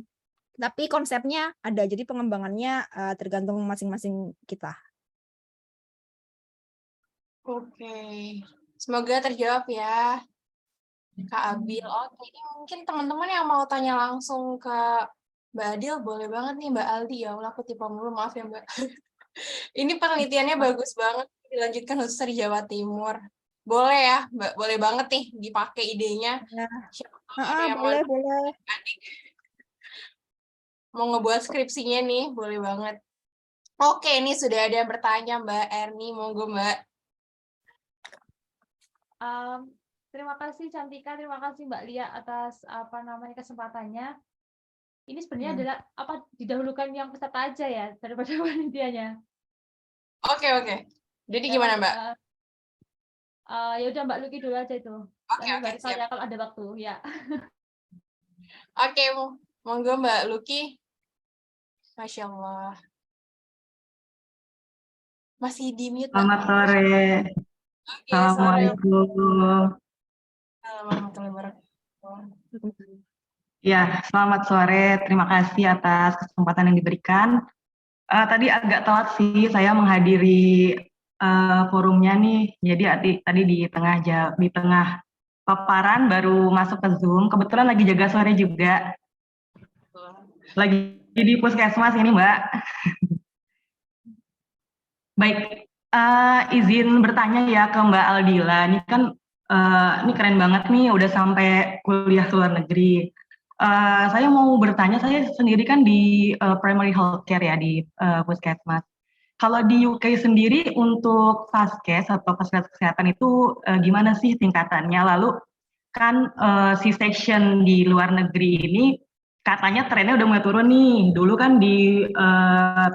Tapi konsepnya ada, jadi pengembangannya tergantung masing-masing kita. Oke. Semoga terjawab ya, Kak Abil. Oke, ini mungkin teman-teman yang mau tanya langsung ke Mbak Adil, boleh banget nih Mbak Aldi. Ya Allah, aku tipe mulu, maaf ya Mbak. Ini penelitiannya bagus banget, dilanjutkan khususnya di Jawa Timur. Boleh ya, Mbak, boleh banget nih dipakai idenya. Ya. Siapa tahu ada yang Boleh. mau ngebuat skripsinya nih, boleh banget. Oke, ini sudah ada yang bertanya Mbak Erni, monggo Mbak. Terima kasih Cantika, terima kasih Mbak Lia atas kesempatannya. Ini sebenarnya adalah didahulukan yang peserta aja ya daripada panitianya. Oke. Jadi gimana Mbak? Ya udah Mbak Luki dulu aja itu. Oke, Saya kalau ada waktu ya. Oke, monggo Mbak Luki. Masya Allah. Masih di mute Mbak. Selamat sore. Oke, sore. Assalamualaikum. Assalamualaikum warahmatullahi wabarakatuh. Ya, selamat sore. Terima kasih atas kesempatan yang diberikan. Tadi agak telat sih saya menghadiri forumnya nih. Jadi tadi di tengah paparan baru masuk ke Zoom. Kebetulan lagi jaga sore juga. Lagi di puskesmas ini, Mbak. Baik, izin bertanya ya ke Mbak Aldila. Ini kan ini keren banget nih udah sampai kuliah ke luar negeri. Saya mau bertanya, saya sendiri kan di primary healthcare ya di puskesmas. Kalau di UK sendiri untuk Vaskes atau fasilitas kesehatan itu gimana sih tingkatannya? Lalu kan C-section di luar negeri ini katanya trennya udah mulai turun nih. Dulu kan di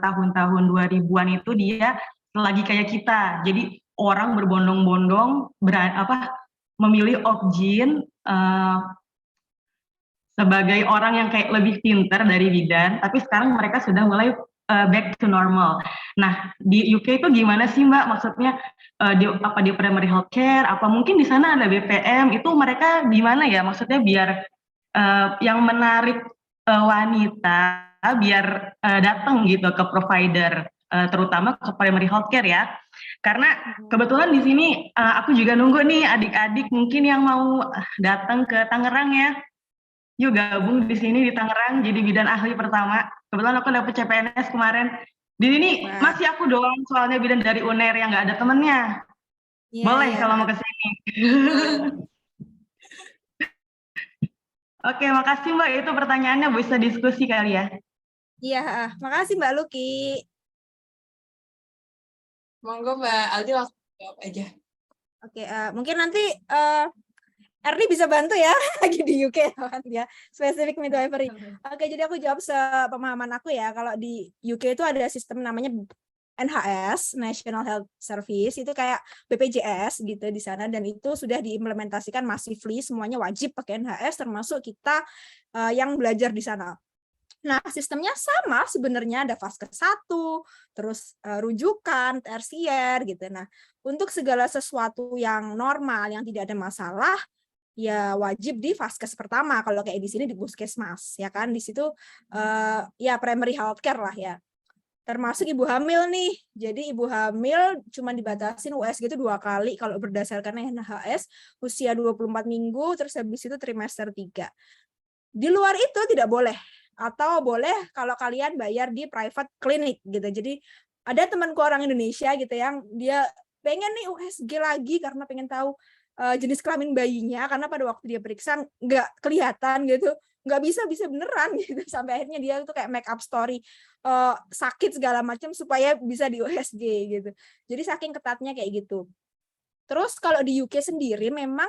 tahun-tahun 2000-an itu dia lagi kayak kita. Jadi orang berbondong-bondong memilih Opjin sebagai orang yang kayak lebih pintar dari bidan, tapi sekarang mereka sudah mulai back to normal. Nah, di UK itu gimana sih Mbak? Maksudnya di primary healthcare, apa mungkin di sana ada BPM, itu mereka gimana ya? Maksudnya biar yang menarik wanita biar datang gitu ke provider, terutama ke primary healthcare ya. Karena kebetulan di sini aku juga nunggu nih adik-adik mungkin yang mau datang ke Tangerang ya. Yuk gabung di sini di Tangerang jadi bidan ahli pertama. Kebetulan aku dapet CPNS kemarin. Di sini masih aku doang soalnya bidan dari UNER yang nggak ada temennya. Boleh kalau mau ke sini. Oke, makasih Mbak. Itu pertanyaannya bisa diskusi kali ya. Iya, makasih Mbak Luki. Monggo Mbak Aldi langsung jawab aja. Oke, mungkin nanti Erni bisa bantu ya, lagi di UK kan ya, spesifik midwifery. Oke, jadi aku jawab sepemahaman aku ya, kalau di UK itu ada sistem namanya NHS, National Health Service, itu kayak BPJS gitu di sana, dan itu sudah diimplementasikan massively, semuanya wajib pakai NHS, termasuk kita yang belajar di sana. Nah, sistemnya sama sebenarnya, ada Vaskes 1, terus rujukan, tersier gitu. Nah, untuk segala sesuatu yang normal, yang tidak ada masalah, ya wajib di Vaskes pertama, kalau kayak di sini di puskesmas, ya kan, di situ ya primary healthcare lah ya. Termasuk ibu hamil nih, jadi ibu hamil cuma dibatasin USG itu 2 kali kalau berdasarkan NHS, usia 24 minggu, terus habis itu trimester 3. Di luar itu tidak boleh, atau boleh kalau kalian bayar di private clinic gitu. Jadi ada temanku orang Indonesia gitu yang dia pengen nih USG lagi karena pengen tahu jenis kelamin bayinya, karena pada waktu dia periksa nggak kelihatan gitu, nggak bisa beneran gitu, sampai akhirnya dia tuh kayak make up story sakit segala macam supaya bisa di USG gitu. Jadi saking ketatnya kayak gitu. Terus kalau di UK sendiri memang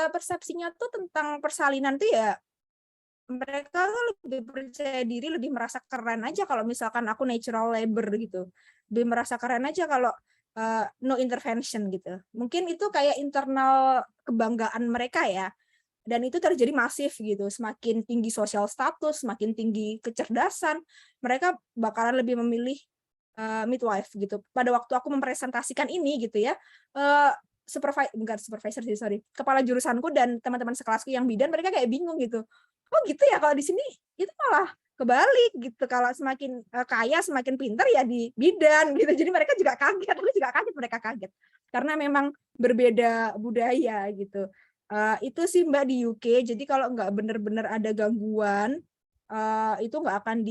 persepsinya tuh tentang persalinan tuh ya, mereka tuh lebih percaya diri, lebih merasa keren aja kalau misalkan aku natural labor gitu, lebih merasa keren aja kalau no intervention gitu. Mungkin itu kayak internal kebanggaan mereka ya, dan itu terjadi masif gitu. Semakin tinggi sosial status, semakin tinggi kecerdasan, mereka bakalan lebih memilih midwife gitu. Pada waktu aku mempresentasikan ini gitu ya, kepala jurusanku dan teman-teman sekelasku yang bidan, mereka kayak bingung gitu. Oh gitu ya, kalau di sini itu malah kebalik gitu, kalau semakin kaya semakin pintar ya di bidan gitu. Jadi mereka juga kaget, aku juga kaget, mereka kaget karena memang berbeda budaya gitu. Itu sih Mbak di UK. Jadi kalau nggak benar-benar ada gangguan itu nggak akan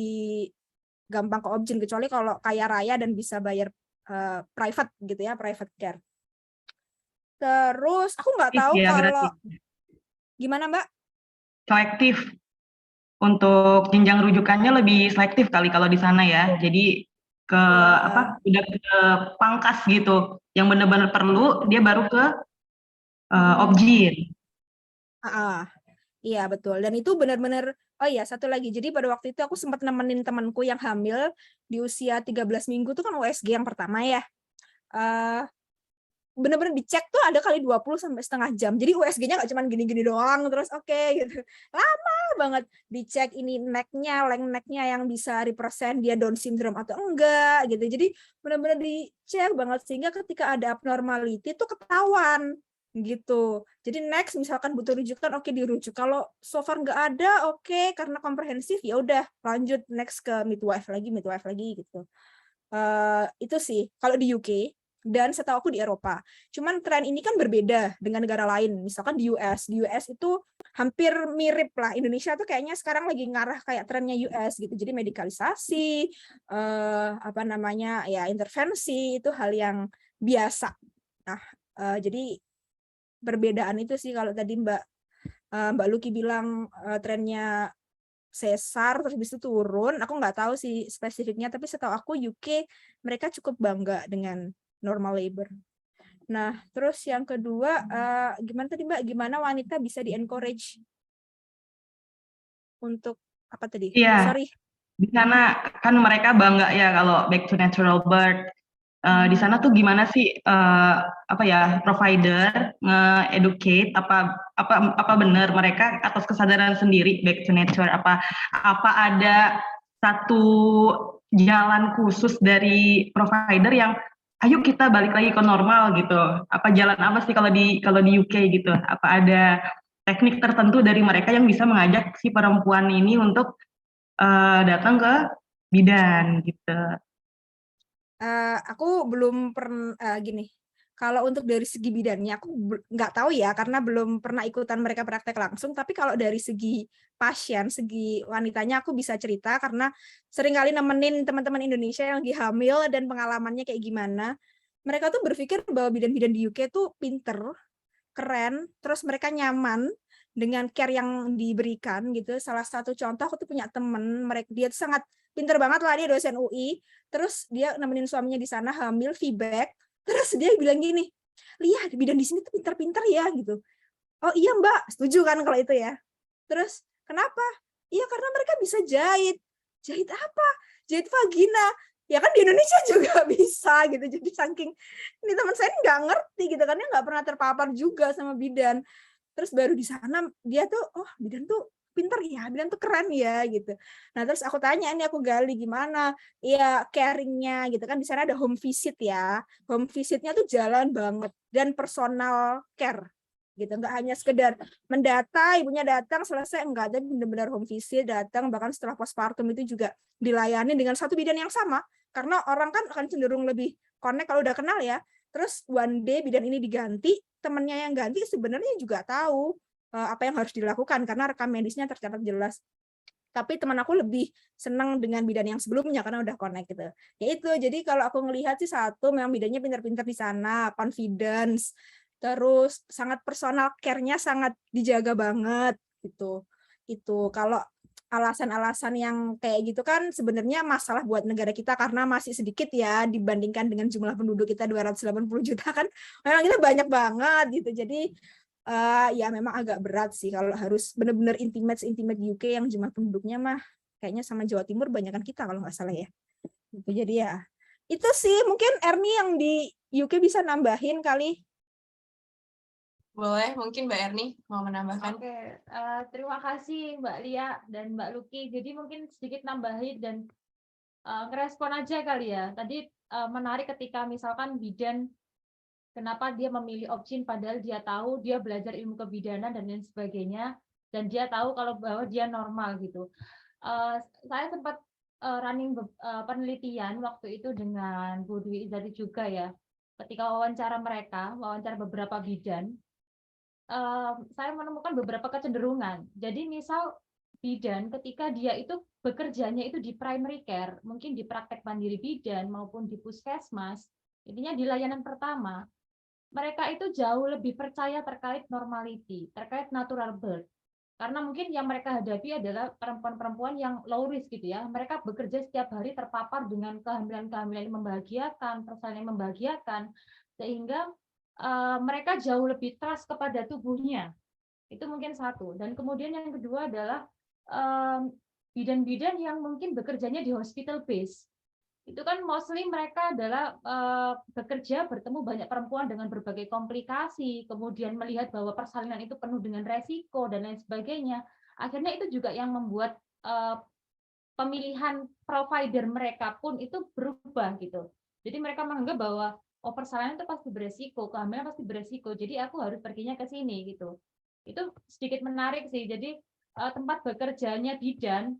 gampang ke Opjin, kecuali kalau kaya raya dan bisa bayar private gitu ya, private care. Terus aku nggak tahu ya, kalau berarti gimana Mbak? selektif. Untuk jenjang rujukannya lebih selektif kali kalau di sana ya. Jadi udah ke pangkas gitu. Yang benar-benar perlu dia baru ke Opjin. Iya betul. Dan itu benar-benar, oh iya satu lagi. Jadi pada waktu itu aku sempat nemenin temanku yang hamil di usia 13 minggu, itu kan USG yang pertama ya. bener-bener dicek tuh ada kali 20 sampai setengah jam. Jadi USG-nya nggak cuma gini-gini doang terus oke gitu. Lama banget dicek ini neck-nya, length neck-nya yang bisa represent dia Down syndrome atau enggak gitu. Jadi benar-benar dicek banget sehingga ketika ada abnormality tuh ketahuan gitu. Jadi next misalkan butuh rujukan oke dirujuk. Kalau so far nggak ada oke karena komprehensif ya udah lanjut next ke midwife lagi gitu. Itu sih kalau di UK dan setahu aku di Eropa. Cuman tren ini kan berbeda dengan negara lain. Misalkan di US. Di US itu hampir mirip lah. Indonesia tuh kayaknya sekarang lagi ngarah kayak trennya US gitu. Jadi medikalisasi, apa namanya ya intervensi itu hal yang biasa. Nah, jadi perbedaan itu sih kalau tadi Mbak Luki bilang trennya sesar terus bisa turun, aku nggak tahu sih spesifiknya, tapi setahu aku UK mereka cukup bangga dengan normal labor. Nah, terus yang kedua, gimana tadi Mbak, gimana wanita bisa di-encourage untuk apa tadi? Iya, Sorry. di sana kan mereka bangga ya kalau back to natural birth. Di sana tuh gimana sih apa ya provider nge-educate apa benar mereka atas kesadaran sendiri back to nature apa ada satu jalan khusus dari provider yang ayo kita balik lagi ke normal gitu. Apa jalan apa sih kalau di UK gitu? Apa ada teknik tertentu dari mereka yang bisa mengajak si perempuan ini untuk datang ke bidan gitu. Aku belum pernah gini. Kalau untuk dari segi bidannya aku nggak tahu ya karena belum pernah ikutan mereka praktek langsung. Tapi kalau dari segi pasien, segi wanitanya aku bisa cerita karena seringkali nemenin teman-teman Indonesia yang lagi hamil dan pengalamannya kayak gimana. Mereka tuh berpikir bahwa bidan-bidan di UK tuh pinter, keren, terus mereka nyaman dengan care yang diberikan gitu. Salah satu contoh aku tuh punya temen, dia tuh sangat pinter banget lah, dia dosen UI. Terus dia nemenin suaminya di sana hamil feedback. Terus dia bilang gini, lihat bidan di sini tuh pinter-pinter ya gitu. Oh iya Mbak, setuju kan kalau itu ya. Terus kenapa? Iya karena mereka bisa jahit. Jahit apa? Jahit vagina. Ya kan di Indonesia juga bisa gitu. Jadi saking ini teman saya nggak ngerti gitu kan, dia nggak pernah terpapar juga sama bidan. Terus baru di sana dia tuh, oh bidan tuh pinter ya, bidan tuh keren ya gitu. Nah terus aku tanya, ini aku gali gimana ya caringnya gitu kan, di sana ada home visit ya, home visitnya tuh jalan banget dan personal care gitu, nggak hanya sekedar mendata ibunya datang selesai, enggak, tapi benar-benar home visit datang, bahkan setelah postpartum itu juga dilayani dengan satu bidan yang sama karena orang kan akan cenderung lebih connect kalau udah kenal ya. Terus one day bidan ini diganti, temennya yang ganti sebenarnya juga tahu apa yang harus dilakukan karena rekam medisnya tercatat jelas. Tapi teman aku lebih senang dengan bidan yang sebelumnya karena udah connect gitu. Ya itu, jadi kalau aku ngelihat sih satu memang bidannya pintar-pintar di sana, confidence, terus sangat personal care-nya sangat dijaga banget gitu. Itu kalau alasan-alasan yang kayak gitu kan sebenarnya masalah buat negara kita karena masih sedikit ya dibandingkan dengan jumlah penduduk kita 280 juta kan, memang kita banyak banget gitu. Jadi ya memang agak berat sih kalau harus benar-benar intimate UK yang jumlah penduduknya mah kayaknya sama Jawa Timur banyakan kita kalau nggak salah ya. Gitu. Jadi ya itu sih mungkin Erni yang di UK bisa nambahin kali. Boleh, mungkin Mbak Erni mau menambahkan. Oke, terima kasih Mbak Lia dan Mbak Luki. Jadi mungkin sedikit nambahin dan ngerespon aja kali ya. Tadi menarik ketika misalkan bidan, kenapa dia memilih opsin padahal dia tahu dia belajar ilmu kebidanan dan lain sebagainya, dan dia tahu kalau bahwa dia normal gitu. Saya sempat running penelitian waktu itu dengan Bu Dwi Izzati juga ya. Ketika wawancara beberapa bidan, saya menemukan beberapa kecenderungan. Jadi misal bidan ketika dia itu bekerjanya itu di primary care, mungkin di praktek mandiri bidan maupun di puskesmas, intinya di layanan pertama, mereka itu jauh lebih percaya terkait normality, terkait natural birth. Karena mungkin yang mereka hadapi adalah perempuan-perempuan yang low risk gitu ya. Mereka bekerja setiap hari terpapar dengan kehamilan-kehamilan yang membahagiakan, persalinan yang membahagiakan, sehingga mereka jauh lebih trust kepada tubuhnya. Itu mungkin satu. Dan kemudian yang kedua adalah bidan-bidan yang mungkin bekerjanya di hospital base. itu kan mostly mereka adalah bekerja bertemu banyak perempuan dengan berbagai komplikasi, kemudian melihat bahwa persalinan itu penuh dengan resiko dan lain sebagainya. Akhirnya itu juga yang membuat pemilihan provider mereka pun itu berubah gitu. Jadi mereka menganggap bahwa oh persalinan itu pasti beresiko, kehamilan pasti beresiko, jadi aku harus perginya ke sini gitu. Itu sedikit menarik sih. Jadi tempat bekerjanya bidan,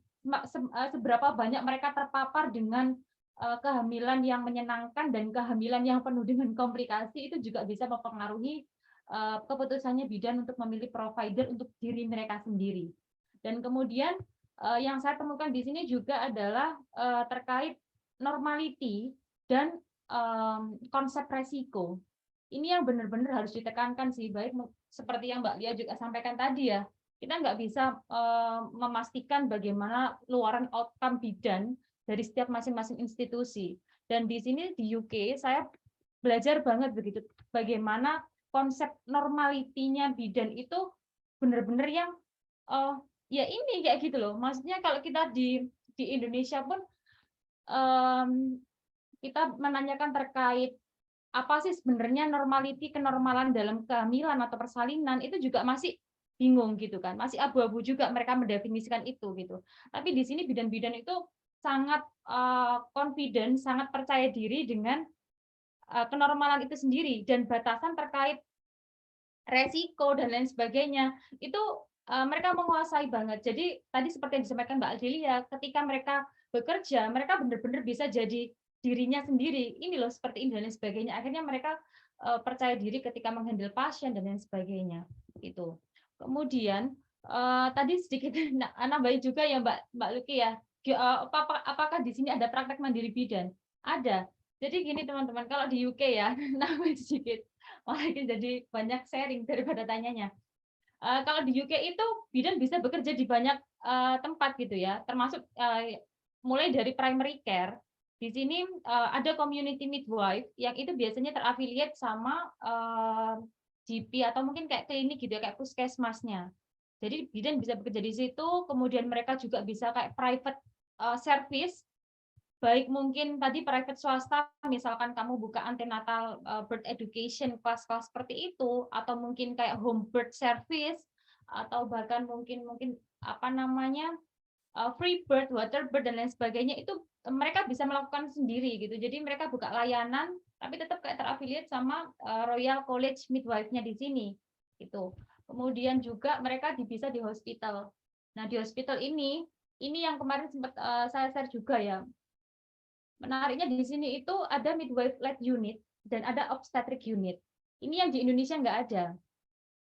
seberapa banyak mereka terpapar dengan kehamilan yang menyenangkan dan kehamilan yang penuh dengan komplikasi, itu juga bisa mempengaruhi keputusannya bidan untuk memilih provider untuk diri mereka sendiri. Dan kemudian yang saya temukan di sini juga adalah terkait normality dan konsep resiko. Ini yang benar-benar harus ditekankan sih, baik seperti yang Mbak Lia juga sampaikan tadi ya. Kita nggak bisa memastikan bagaimana luaran outcome bidan dari setiap masing-masing institusi. Dan di sini di UK saya belajar banget begitu bagaimana konsep normality-nya bidan itu benar-benar yang ya ini kayak gitu loh. Maksudnya kalau kita di Indonesia pun kita menanyakan terkait apa sih sebenarnya normality, kenormalan dalam kehamilan atau persalinan, itu juga masih bingung gitu kan, masih abu-abu juga mereka mendefinisikan itu gitu. Tapi di sini bidan-bidan itu sangat confident, sangat percaya diri dengan kenormalan itu sendiri, dan batasan terkait resiko dan lain sebagainya itu mereka menguasai banget. Jadi tadi seperti yang disampaikan Mbak Adelia, ketika mereka bekerja, mereka benar-benar bisa jadi dirinya sendiri. Ini loh seperti ini dan lain sebagainya. Akhirnya mereka percaya diri ketika menghandle pasien dan lain sebagainya. Itu. Kemudian tadi sedikit nambahin juga ya Mbak Luki ya. Apakah di sini ada praktek mandiri bidan? Ada. Jadi gini teman-teman, kalau di UK ya, nambahin sedikit. Makin jadi banyak sharing daripada tanyanya. Kalau di UK itu bidan bisa bekerja di banyak tempat gitu ya, termasuk mulai dari primary care. Di sini ada community midwife yang itu biasanya terafiliat sama GP atau mungkin kayak klinik gitu ya, kayak puskesmasnya. Jadi bidan bisa bekerja di situ, kemudian mereka juga bisa kayak private service, baik mungkin tadi private swasta, misalkan kamu buka antenatal birth education kelas-kelas seperti itu, atau mungkin kayak home birth service, atau bahkan mungkin apa namanya free birth, water birth dan lain sebagainya, itu mereka bisa melakukan sendiri gitu. Jadi mereka buka layanan, tapi tetap kayak terafiliat sama Royal College Midwife-nya di sini gitu. Kemudian juga mereka bisa di hospital. Nah di hospital ini yang kemarin sempat saya share juga ya. Menariknya di sini itu ada midwife-led unit dan ada obstetric unit. Ini yang di Indonesia nggak ada.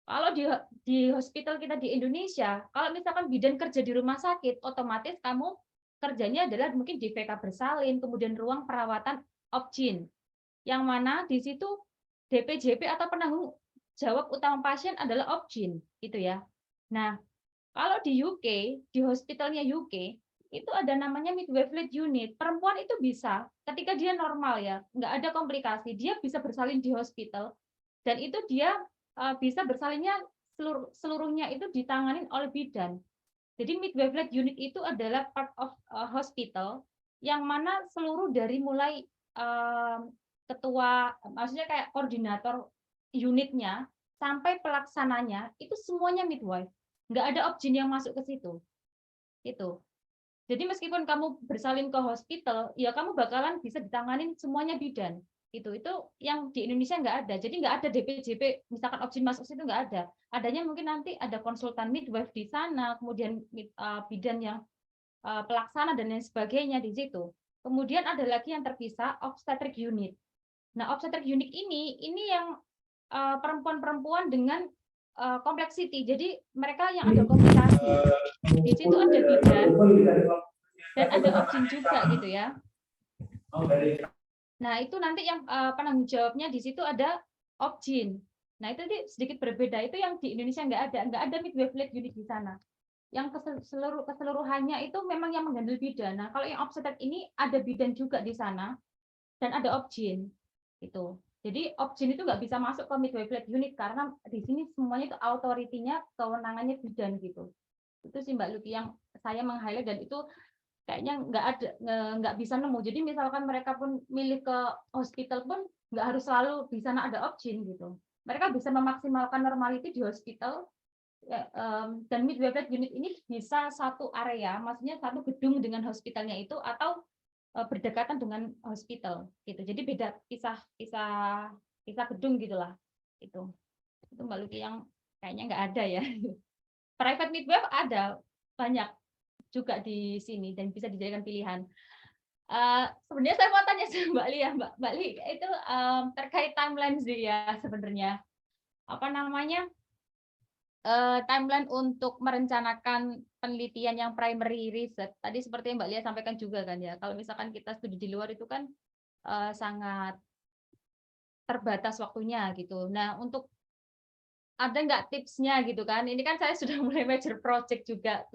Kalau di hospital kita di Indonesia, kalau misalkan bidan kerja di rumah sakit, otomatis kamu kerjanya adalah mungkin di VK bersalin, kemudian ruang perawatan obgyn. Yang mana di situ DPJP atau penanggung jawab utama pasien adalah obgyn, gitu ya. Nah, kalau di UK, di hospitalnya UK, itu ada namanya midwife-led unit. Perempuan itu bisa, ketika dia normal ya, nggak ada komplikasi, dia bisa bersalin di hospital, dan itu dia bisa bersalinnya seluruhnya itu ditanganin oleh bidan. Jadi midwife-led unit itu adalah part of hospital, yang mana seluruh dari mulai ketua, maksudnya kayak koordinator unitnya, sampai pelaksananya, itu semuanya midwife. Nggak ada obgyn yang masuk ke situ. Itu. Jadi meskipun kamu bersalin ke hospital, ya kamu bakalan bisa ditanganin semuanya bidan. Itu yang di Indonesia nggak ada. Jadi nggak ada DPJP, misalkan obgyn masuk situ nggak ada. Adanya mungkin nanti ada konsultan midwife di sana, kemudian bidan yang pelaksana dan lain sebagainya di situ. Kemudian ada lagi yang terpisah, obstetric unit. Nah, obstetric unit ini yang perempuan-perempuan dengan kompleksiti. Jadi mereka yang ada komplikasi. Di situ ada bidan dan ada obgyn juga gitu ya. Nah, itu nanti yang penanggung jawabnya di situ ada obgyn. Nah, itu sedikit berbeda. Itu yang di Indonesia nggak ada midwife-led unit di sana. Yang keseluruhannya itu memang yang menghandle bidan. Nah, kalau yang obstetrik ini ada bidan juga di sana dan ada obgyn. Itu. Jadi obgyn itu nggak bisa masuk ke midwife-led unit karena di sini semuanya itu authority-nya, kewenangannya bidan gitu. Itu sih Mbak Luki yang saya meng-highlight, dan itu kayaknya nggak bisa nemu. Jadi misalkan mereka pun milih ke hospital pun nggak harus selalu di sana ada option gitu. Mereka bisa memaksimalkan normality di hospital, dan midwifery unit ini bisa satu area, maksudnya satu gedung dengan hospitalnya itu, atau berdekatan dengan hospital gitu. Jadi beda, pisah gedung gitulah. Itu Mbak Luki yang kayaknya nggak ada ya. Private midwife ada banyak juga di sini dan bisa dijadikan pilihan. Sebenarnya saya mau tanya sama Mbak Lia, Mbak Li, itu terkait timeline sih ya sebenarnya. Apa namanya, timeline untuk merencanakan penelitian yang primary research. Tadi seperti yang Mbak Lia sampaikan juga kan ya, kalau misalkan kita studi di luar itu kan sangat terbatas waktunya gitu. Nah, untuk ada nggak tipsnya gitu kan? Ini kan saya sudah mulai major project juga.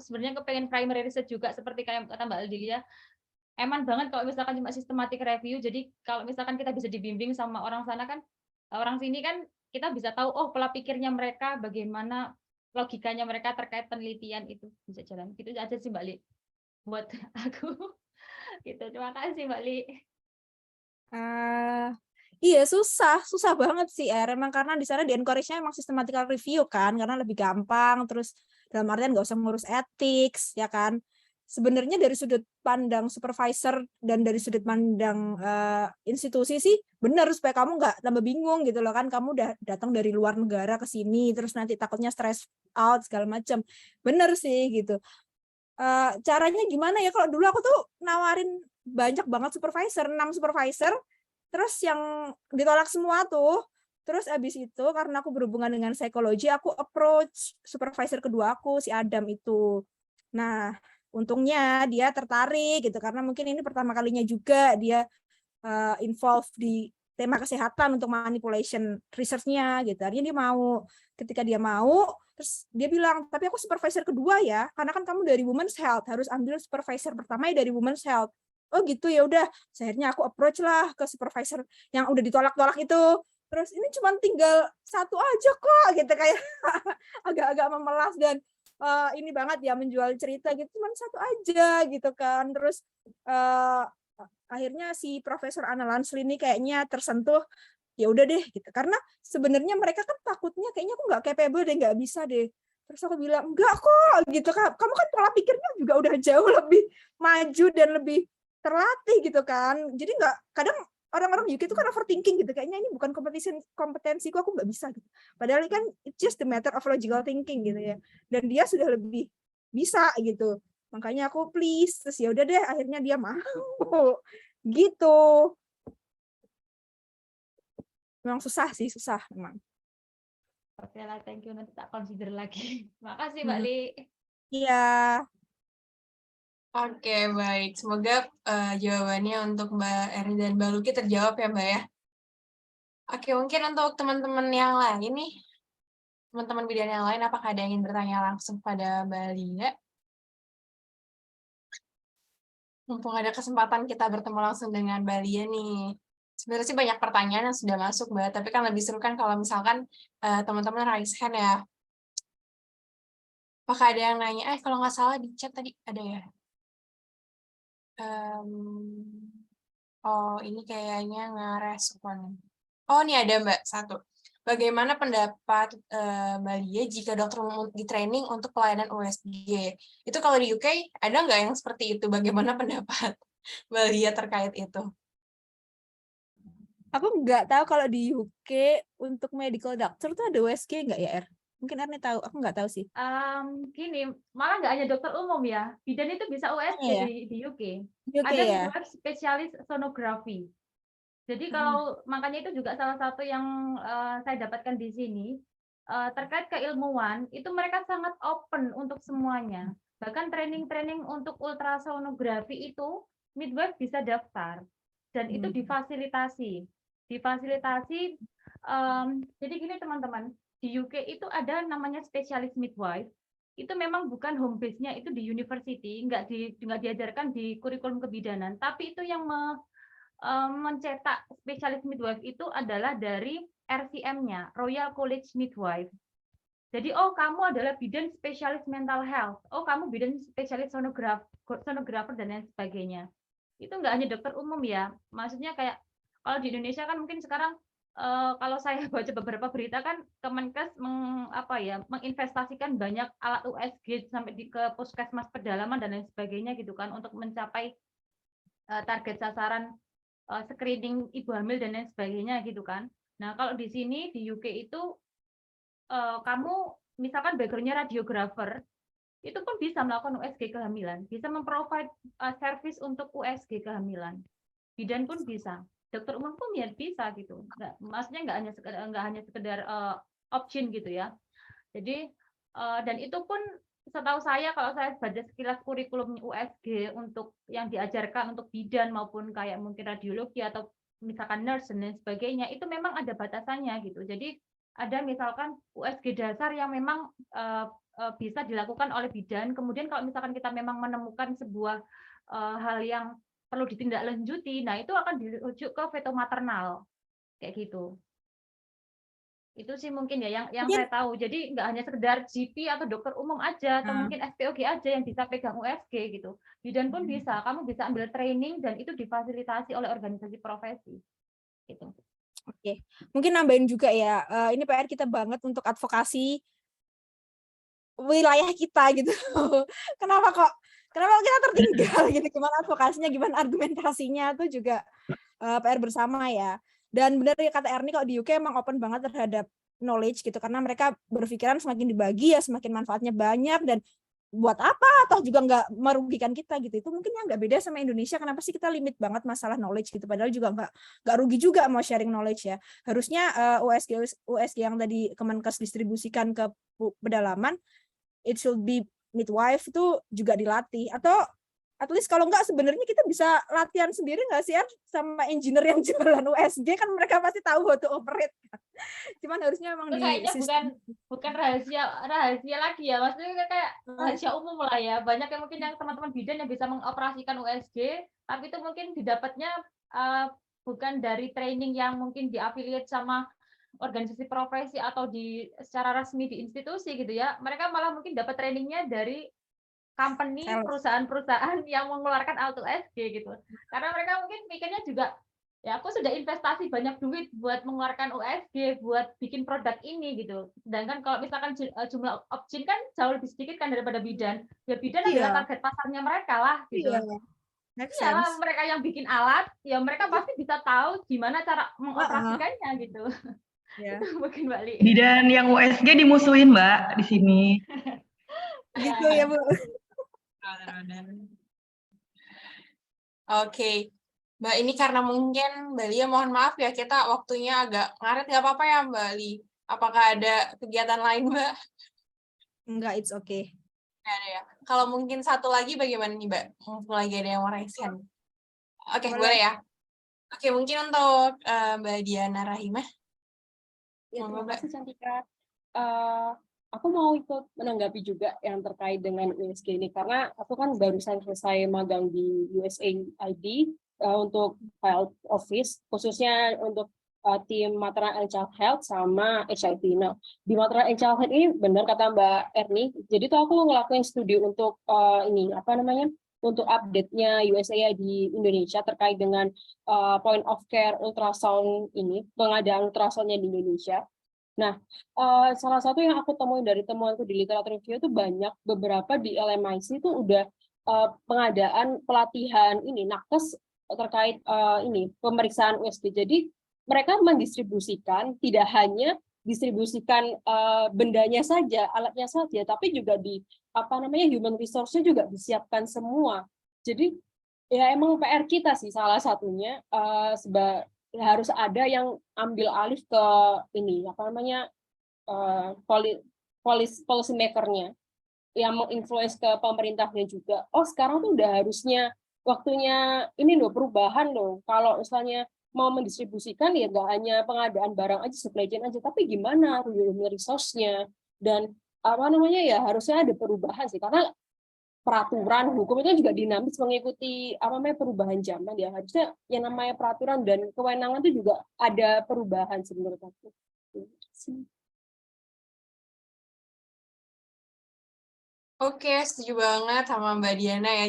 Sebenarnya kepengen primary research juga seperti kayak kata Mbak Aldilia. Eman banget kalau misalkan cuma systematic review. Jadi kalau misalkan kita bisa dibimbing sama orang sana kan, orang sini kan kita bisa tahu oh pola pikirnya mereka, bagaimana logikanya mereka terkait penelitian itu bisa jalan. Gitu aja sih Mbak Li buat aku. Gitu. Terima kasih Mbak Li. Iya susah banget sih emang karena di sana di encourage-nya emang systematical review kan karena lebih gampang, terus dalam artian nggak usah ngurus ethics ya kan. Sebenarnya dari sudut pandang supervisor dan dari sudut pandang institusi sih benar supaya kamu nggak tambah bingung gitu loh kan, kamu udah datang dari luar negara ke sini terus nanti takutnya stress out segala macam. Bener sih gitu. Caranya gimana ya, kalau dulu aku tuh nawarin banyak banget supervisor, 6 supervisor, terus yang ditolak semua tuh. Terus abis itu karena aku berhubungan dengan psikologi, aku approach supervisor kedua aku, si Adam itu. Nah, untungnya dia tertarik gitu, karena mungkin ini pertama kalinya juga dia involve di tema kesehatan untuk manipulation research-nya gitu. Artinya dia mau. Ketika dia mau, terus dia bilang, tapi aku supervisor kedua ya, karena kan kamu dari Women's Health, harus ambil supervisor pertama ya dari Women's Health. Oh gitu, ya udah. Akhirnya aku approach lah ke supervisor yang udah ditolak-tolak itu. Terus ini cuma tinggal satu aja kok, gitu kayak agak-agak memelas dan ini banget ya menjual cerita gitu, cuma satu aja gitu kan. Terus akhirnya si Profesor Anna Lansley ini kayaknya tersentuh, ya udah deh gitu, karena sebenarnya mereka kan takutnya kayaknya aku nggak capable deh, nggak bisa deh. Terus aku bilang enggak kok gitu, kamu kan pola pikirnya juga udah jauh lebih maju dan lebih terlatih gitu kan, jadi nggak, kadang orang-orang UK itu kan overthinking gitu, kayaknya ini bukan kompetensiku, aku nggak bisa gitu. Padahal kan it's just the matter of logical thinking gitu ya, dan dia sudah lebih bisa gitu. Makanya aku please, terus ya udah deh akhirnya dia mau gitu. Memang susah sih, susah memang. Oke lah, thank you, nanti tak consider lagi. Makasih Mbak Li. Iya. Oke, baik. Semoga jawabannya untuk Mbak Erin dan Mbak Luki terjawab ya, Mbak ya. Oke, mungkin untuk teman-teman yang lain nih, teman-teman bidan yang lain, apakah ada yang ingin bertanya langsung pada Mbak Lia? Mumpung ada kesempatan kita bertemu langsung dengan Mbak Lia nih. Sebenarnya sih banyak pertanyaan yang sudah masuk, Mbak, tapi kan lebih seru kan kalau misalkan teman-teman raise hand ya. Apakah ada yang nanya? Kalau nggak salah di chat tadi ada ya. Oh, ini kayaknya ngerespon. Oh, ini ada Mbak, satu. Bagaimana pendapat Mbak Lia jika dokter di training untuk pelayanan USG? Itu kalau di UK, ada nggak yang seperti itu? Bagaimana pendapat Mbak Lia terkait itu? Aku nggak tahu kalau di UK untuk medical doctor tuh ada USG nggak ya, Mungkin Ernie tahu, aku nggak tahu sih. Gini, malah nggak hanya dokter umum ya, bidan itu bisa USG ya? di UK. UK Ada ya? midwife spesialis sonografi. Jadi kalau makanya itu juga salah satu yang saya dapatkan di sini terkait keilmuan, itu mereka sangat open untuk semuanya. Bahkan training-training untuk ultrasonografi itu midwife bisa daftar dan itu difasilitasi. Jadi gini teman-teman, di UK itu ada namanya spesialis midwife. Itu memang bukan home base-nya itu di university, nggak diajarkan di kurikulum kebidanan, tapi itu yang mencetak spesialis midwife itu adalah dari RCM-nya, Royal College Midwife. Jadi, oh kamu adalah bidan spesialis mental health, oh kamu bidan spesialis sonografer dan lain sebagainya. Itu nggak hanya dokter umum ya, maksudnya kayak kalau di Indonesia kan mungkin sekarang kalau saya baca beberapa berita kan Kemenkes menginvestasikan banyak alat USG sampai ke puskesmas pedalaman dan lain sebagainya gitu kan untuk mencapai target sasaran screening ibu hamil dan lain sebagainya gitu kan. Nah kalau di sini di UK itu kamu misalkan background-nya radiografer, itu pun bisa melakukan USG kehamilan, bisa memprovide service untuk USG kehamilan. Bidan pun bisa, dokter umum pun ya bisa gitu. Maksudnya nggak hanya sekedar option gitu ya. Jadi dan itu pun setahu saya kalau saya baca sekilas kurikulum USG untuk yang diajarkan untuk bidan maupun kayak mungkin radiologi atau misalkan nurse dan lain sebagainya itu memang ada batasannya gitu. Jadi ada misalkan USG dasar yang memang bisa dilakukan oleh bidan. Kemudian kalau misalkan kita memang menemukan sebuah hal yang perlu ditindaklanjuti, nah itu akan dirujuk ke feto maternal kayak gitu. Itu sih mungkin ya yang Mungkin saya tahu. Jadi nggak hanya sekedar GP atau dokter umum aja atau mungkin SPOG aja yang bisa pegang USG gitu. Bidan pun bisa. Kamu bisa ambil training dan itu difasilitasi oleh organisasi profesi. Gitu. Oke, mungkin nambahin juga ya. Ini PR kita banget untuk advokasi wilayah kita gitu. Kenapa kita tertinggal gitu? Gimana advokasinya, gimana argumentasinya itu juga PR bersama ya. Dan benar ya kata Erni, kalau di UK emang open banget terhadap knowledge gitu, karena mereka berpikiran semakin dibagi ya semakin manfaatnya banyak, dan buat apa atau juga nggak merugikan kita gitu. Itu mungkin yang nggak beda sama Indonesia. Kenapa sih kita limit banget masalah knowledge gitu, padahal juga nggak rugi juga mau sharing knowledge ya. Harusnya USG yang tadi Kemenkes distribusikan ke pedalaman, it should be midwife itu juga dilatih, atau at least kalau enggak sebenarnya kita bisa latihan sendiri nggak sih sama engineer yang jualan USG, kan mereka pasti tahu how to operate. Cuman harusnya memang Itu di kayaknya sistem. bukan rahasia lagi ya, maksudnya kayak rahasia umum lah ya. Banyak yang mungkin yang teman-teman bidan yang bisa mengoperasikan USG, tapi itu mungkin didapatnya bukan dari training yang mungkin diafiliate sama organisasi profesi atau secara resmi di institusi gitu ya. Mereka malah mungkin dapat trainingnya dari company, perusahaan-perusahaan yang mengeluarkan alat USG gitu. Karena mereka mungkin mikirnya juga, ya aku sudah investasi banyak duit buat mengeluarkan USG, buat bikin produk ini gitu. Sedangkan kalau misalkan jumlah option kan jauh lebih sedikit kan daripada bidan. Ya bidan adalah target pasarnya mereka lah gitu. Iya, make Ya sense. mereka yang bikin alat, ya mereka pasti bisa tahu gimana cara mengoperasikannya gitu. Ya. Itu mungkin Mbak Li. Bidan yang USG dimusuhin Mbak di sini. Gitu ya Bu. Oke, Mbak, ini karena mungkin Mbak Lia mohon maaf ya, kita waktunya agak ngaret, nggak apa-apa ya Mbak Li? Apakah ada kegiatan lain Mbak? Enggak, it's okay. Nggak ada ya. Kalau mungkin satu lagi bagaimana nih Mbak? Mumpung lagi ada yang mau raise hand. Oke, boleh ya. Oke, mungkin untuk Mbak Diana Rahimah. Ya, Monggo, terima Mbak. kasih Cantika. Aku mau ikut menanggapi juga yang terkait dengan USG ini, karena aku kan barusan selesai magang di USAID untuk health office, khususnya untuk tim maternal and child health sama HIV. Nah, di maternal and child health ini benar kata Mbak Erni, jadi tuh aku ngelakuin studi untuk untuk update-nya USAID di Indonesia terkait dengan point of care ultrasound ini, pengadaan ultrasoundnya di Indonesia. Nah, salah satu yang aku temuin dari temuanku di literatur review itu banyak beberapa di LMIC itu udah pengadaan pelatihan ini nakes terkait ini pemeriksaan USG. Jadi mereka mendistribusikan tidak hanya distribusikan bendanya saja, alatnya saja, tapi juga di human resource-nya juga disiapkan semua. Jadi ya emang PR kita sih salah satunya harus ada yang ambil alih ke ini policy maker-nya yang menginfluence ke pemerintahnya juga. Oh, sekarang tuh udah harusnya waktunya ini loh perubahan loh. Kalau misalnya mau mendistribusikan ya nggak hanya pengadaan barang aja, supply chain aja, tapi gimana human resource-nya dan ya harusnya ada perubahan sih, karena peraturan hukum itu juga dinamis mengikuti perubahan zaman ya, harusnya yang namanya peraturan dan kewenangan itu juga ada perubahan menurut aku. Oke, setuju banget sama Mbak Diana ya.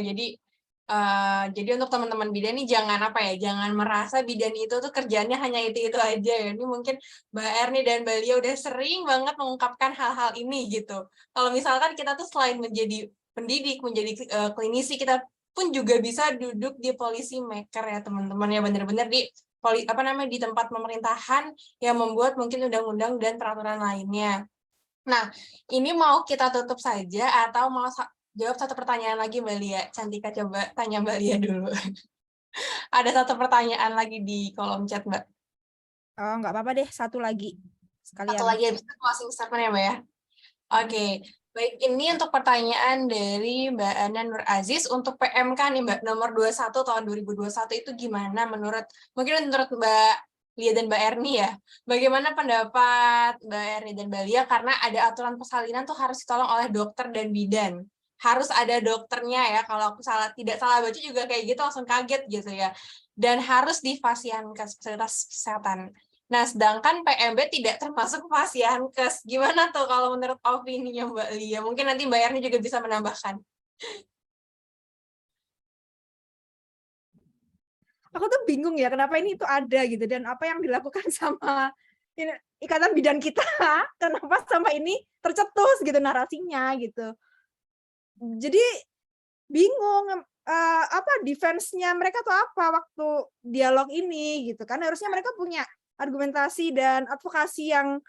Jadi untuk teman-teman bidan nih jangan apa ya, jangan merasa bidan itu tuh kerjaannya hanya itu aja ya. Ini mungkin Mbak Erni dan Mbak Lia udah sering banget mengungkapkan hal-hal ini gitu. Kalau misalkan kita tuh selain menjadi pendidik, menjadi klinisi, kita pun juga bisa duduk di policy maker ya teman-teman ya, bener-bener di di tempat pemerintahan yang membuat mungkin undang-undang dan peraturan lainnya. Nah, ini mau kita tutup saja atau mau jawab satu pertanyaan lagi Mbak Lia? Cantika coba tanya Mbak Lia dulu. Ada satu pertanyaan lagi di kolom chat, Mbak. Oh, nggak apa-apa deh, satu lagi sekalian. Satu lagi habis itu closing statement ya, Mbak ya? Oke, baik, ini untuk pertanyaan dari Mbak Anan Nur Aziz untuk PMK nih Mbak, nomor 21 tahun 2021 itu gimana mungkin menurut Mbak Lia dan Mbak Erni ya, bagaimana pendapat Mbak Erni dan Mbak Lia karena ada aturan persalinan tuh harus ditolong oleh dokter dan bidan. Harus ada dokternya ya, kalau aku tidak salah baca juga kayak gitu langsung kaget gitu ya. Dan harus di fasilitas kesehatan. Nah, sedangkan PMB tidak termasuk Fasiankes. Gimana tuh kalau menurut opininya Mbak Lia? Mungkin nanti Mbak Erni juga bisa menambahkan. Aku tuh bingung ya kenapa ini itu ada gitu dan apa yang dilakukan sama ikatan bidan kita, kenapa sampai ini tercetus gitu narasinya gitu. Jadi bingung apa defense-nya mereka tuh apa waktu dialog ini gitu kan, harusnya mereka punya argumentasi dan advokasi yang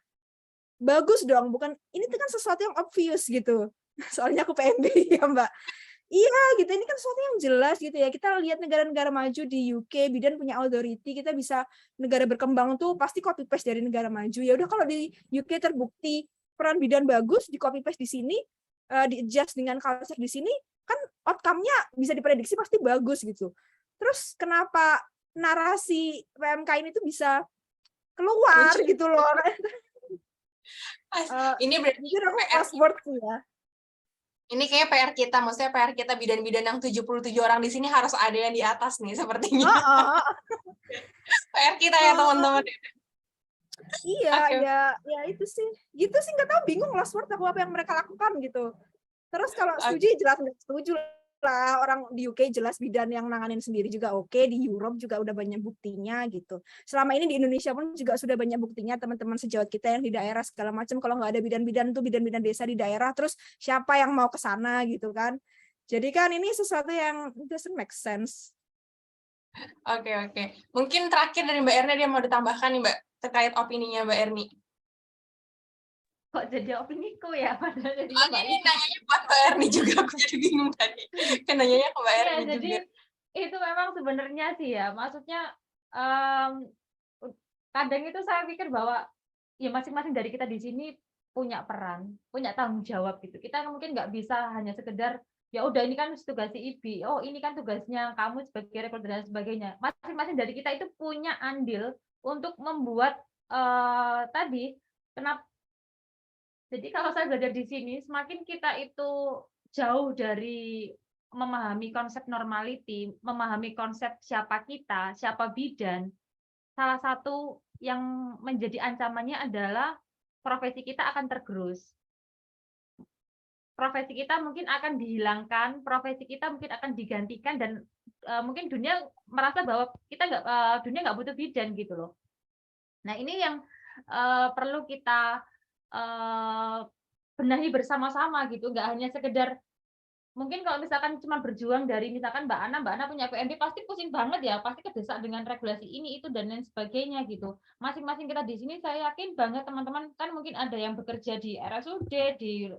bagus dong, bukan ini tuh kan sesuatu yang obvious gitu. Soalnya aku PMB ya Mbak. Iya gitu, ini kan sesuatu yang jelas gitu ya. Kita lihat negara-negara maju di UK, bidan punya authority, kita bisa negara berkembang tuh pasti copy paste dari negara maju. Ya udah kalau di UK terbukti peran bidan bagus, di copy paste di sini, di adjust dengan culture di sini, kan outcome-nya bisa diprediksi pasti bagus gitu. Terus kenapa narasi PMK ini tuh bisa keluar gitu loh. Ini berarti Jujur aku PR password ya. Ini kayak PR kita, maksudnya PR kita bidan-bidan yang 77 orang di sini harus ada yang di atas nih sepertinya. PR kita ya teman-teman. Iya, Oke. ya itu sih. Gitu sih nggak tahu, bingung lost word aku apa yang mereka lakukan gitu. Terus kalau setuju jelas nggak setuju lah, orang di UK jelas bidan yang nanganin sendiri juga oke, di Europe juga udah banyak buktinya gitu. Selama ini di Indonesia pun juga sudah banyak buktinya, teman-teman sejawat kita yang di daerah segala macam, kalau nggak ada bidan-bidan tuh bidan-bidan desa di daerah, terus siapa yang mau ke sana gitu kan. Jadi kan ini sesuatu yang doesn't make sense. Oke. Mungkin terakhir dari Mbak Erni, dia mau ditambahkan nih Mbak, terkait opininya Mbak Erni. Kok jadi opiniku ya? Padahal jadi Ini nanyanya buat Mbak Erni juga, aku jadi bingung tadi. Kan nanyanya ke Mbak Erni juga. Jadi itu memang sebenarnya sih ya, maksudnya kadang itu saya pikir bahwa ya masing-masing dari kita di sini punya peran, punya tanggung jawab gitu. Kita mungkin nggak bisa hanya sekedar ya udah ini kan tugas si IBI, oh ini kan tugasnya kamu sebagai rekrut dan sebagainya. Masing-masing dari kita itu punya andil untuk membuat tadi kenapa. Jadi kalau saya belajar di sini, semakin kita itu jauh dari memahami konsep normality, memahami konsep siapa kita, siapa bidan, salah satu yang menjadi ancamannya adalah profesi kita akan tergerus. Profesi kita mungkin akan dihilangkan, profesi kita mungkin akan digantikan, dan mungkin dunia merasa bahwa dunia nggak butuh bidan gitu loh. Nah ini yang perlu kita benahi bersama-sama gitu, nggak hanya sekedar mungkin kalau misalkan cuma berjuang dari misalkan Mbak Ana punya PMB pasti pusing banget ya, pasti kedesak dengan regulasi ini itu dan lain sebagainya gitu. Masing-masing kita di sini saya yakin banget teman-teman kan mungkin ada yang bekerja di RSUD, di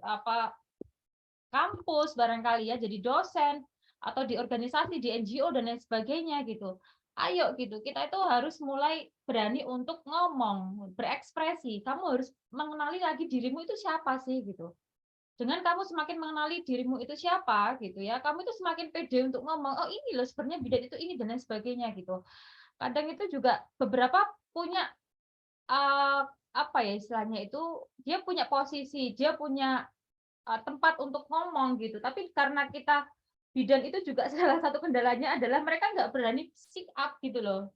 kampus barangkali ya, jadi dosen atau di organisasi, di NGO dan lain sebagainya gitu. Ayo gitu, kita itu harus mulai berani untuk ngomong, berekspresi. Kamu harus mengenali lagi dirimu itu siapa sih gitu. Dengan kamu semakin mengenali dirimu itu siapa gitu ya, kamu itu semakin pede untuk ngomong, oh ini loh sebenarnya bidan itu ini dan lain sebagainya gitu. Kadang itu juga beberapa punya apa ya istilahnya itu, dia punya posisi, dia punya tempat untuk ngomong gitu. Tapi karena kita bidan itu juga salah satu kendalanya adalah mereka nggak berani speak up gitu loh.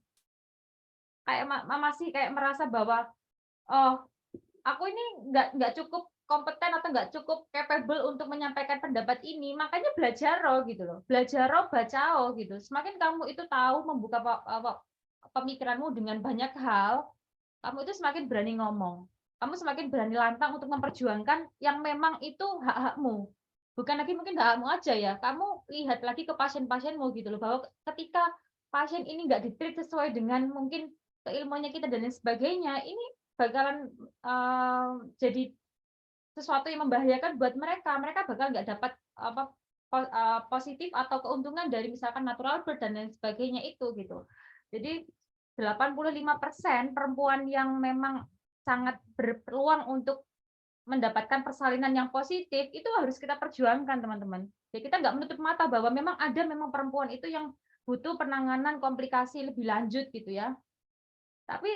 Kayak masih kayak merasa bahwa oh aku ini nggak cukup kompeten atau nggak cukup capable untuk menyampaikan pendapat ini, makanya belajar gitu loh. Belajar baca gitu. Semakin kamu itu tahu membuka pemikiranmu dengan banyak hal, kamu itu semakin berani ngomong. Kamu semakin berani lantang untuk memperjuangkan yang memang itu hak-hakmu. Bukan lagi mungkin hak-hakmu aja ya. Kamu lihat lagi ke pasien-pasienmu gitu loh, bahwa ketika pasien ini nggak ditreat sesuai dengan mungkin keilmuannya kita dan lain sebagainya, ini bakalan jadi sesuatu yang membahayakan buat mereka. Mereka bakal nggak dapat positif atau keuntungan dari misalkan natural birth dan lain sebagainya itu gitu. Jadi 85% perempuan yang memang sangat berpeluang untuk mendapatkan persalinan yang positif itu harus kita perjuangkan, teman-teman. Jadi kita nggak menutup mata bahwa memang ada perempuan itu yang butuh penanganan komplikasi lebih lanjut gitu ya. Tapi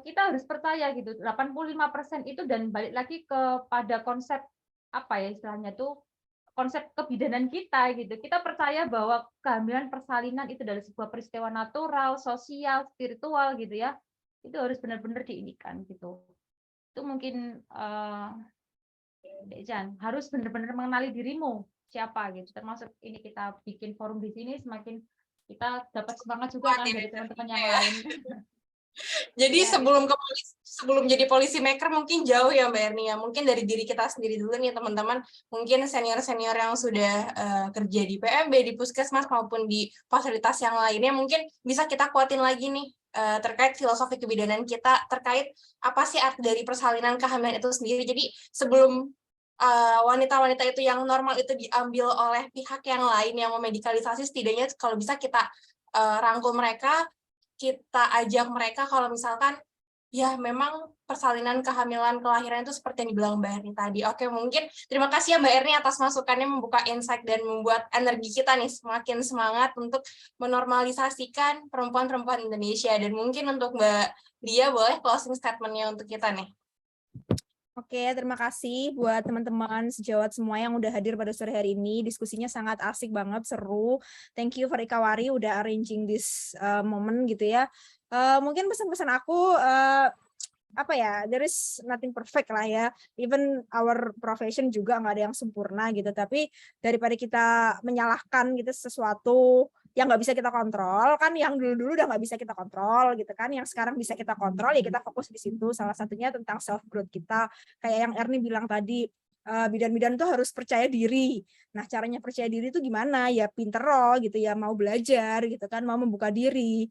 kita harus percaya gitu, 85% itu, dan balik lagi kepada konsep apa ya istilahnya tuh, konsep kebidanan kita gitu. Kita percaya bahwa kehamilan persalinan itu adalah sebuah peristiwa natural, sosial, spiritual gitu ya. Itu harus benar-benar diinikan gitu. Itu mungkin Dek Jan, harus benar-benar mengenali dirimu siapa gitu. Termasuk ini kita bikin forum di sini, semakin kita dapat semangat juga kan dari teman-teman yang lain. Jadi Ya, sebelum jadi policy maker mungkin jauh ya Mbak Erni ya. Mungkin dari diri kita sendiri dulu nih teman-teman. Mungkin senior-senior yang sudah kerja di PMB, di Puskesmas maupun di fasilitas yang lainnya mungkin bisa kita kuatin lagi nih terkait filosofi kebidanan kita, terkait apa sih arti dari persalinan kehamilan itu sendiri. Jadi sebelum wanita-wanita itu yang normal itu diambil oleh pihak yang lain yang memedikalisasi, setidaknya kalau bisa kita rangkul mereka, kita ajak mereka kalau misalkan ya memang persalinan kehamilan kelahiran itu seperti yang dibilang Mbak Erni tadi. Oke, mungkin terima kasih ya Mbak Erni atas masukannya, membuka insight dan membuat energi kita nih semakin semangat untuk menormalisasikan perempuan-perempuan Indonesia. Dan mungkin untuk Mbak Lia boleh closing statement-nya untuk kita nih. Oke, terima kasih buat teman-teman sejawat semua yang udah hadir pada sore hari ini. Diskusinya sangat asik banget, seru. Thank you for Ikawari udah arranging this moment gitu ya. Mungkin pesan-pesan aku apa ya, there is nothing perfect lah ya. Even our profession juga nggak ada yang sempurna gitu. Tapi daripada kita menyalahkan gitu sesuatu yang nggak bisa kita kontrol, kan yang dulu-dulu udah nggak bisa kita kontrol gitu kan, yang sekarang bisa kita kontrol ya kita fokus di situ. Salah satunya tentang self growth kita, kayak yang Erni bilang tadi, bidan-bidan tuh harus percaya diri. Nah, caranya percaya diri itu gimana? Ya pinter loh gitu ya, mau belajar gitu kan, mau membuka diri,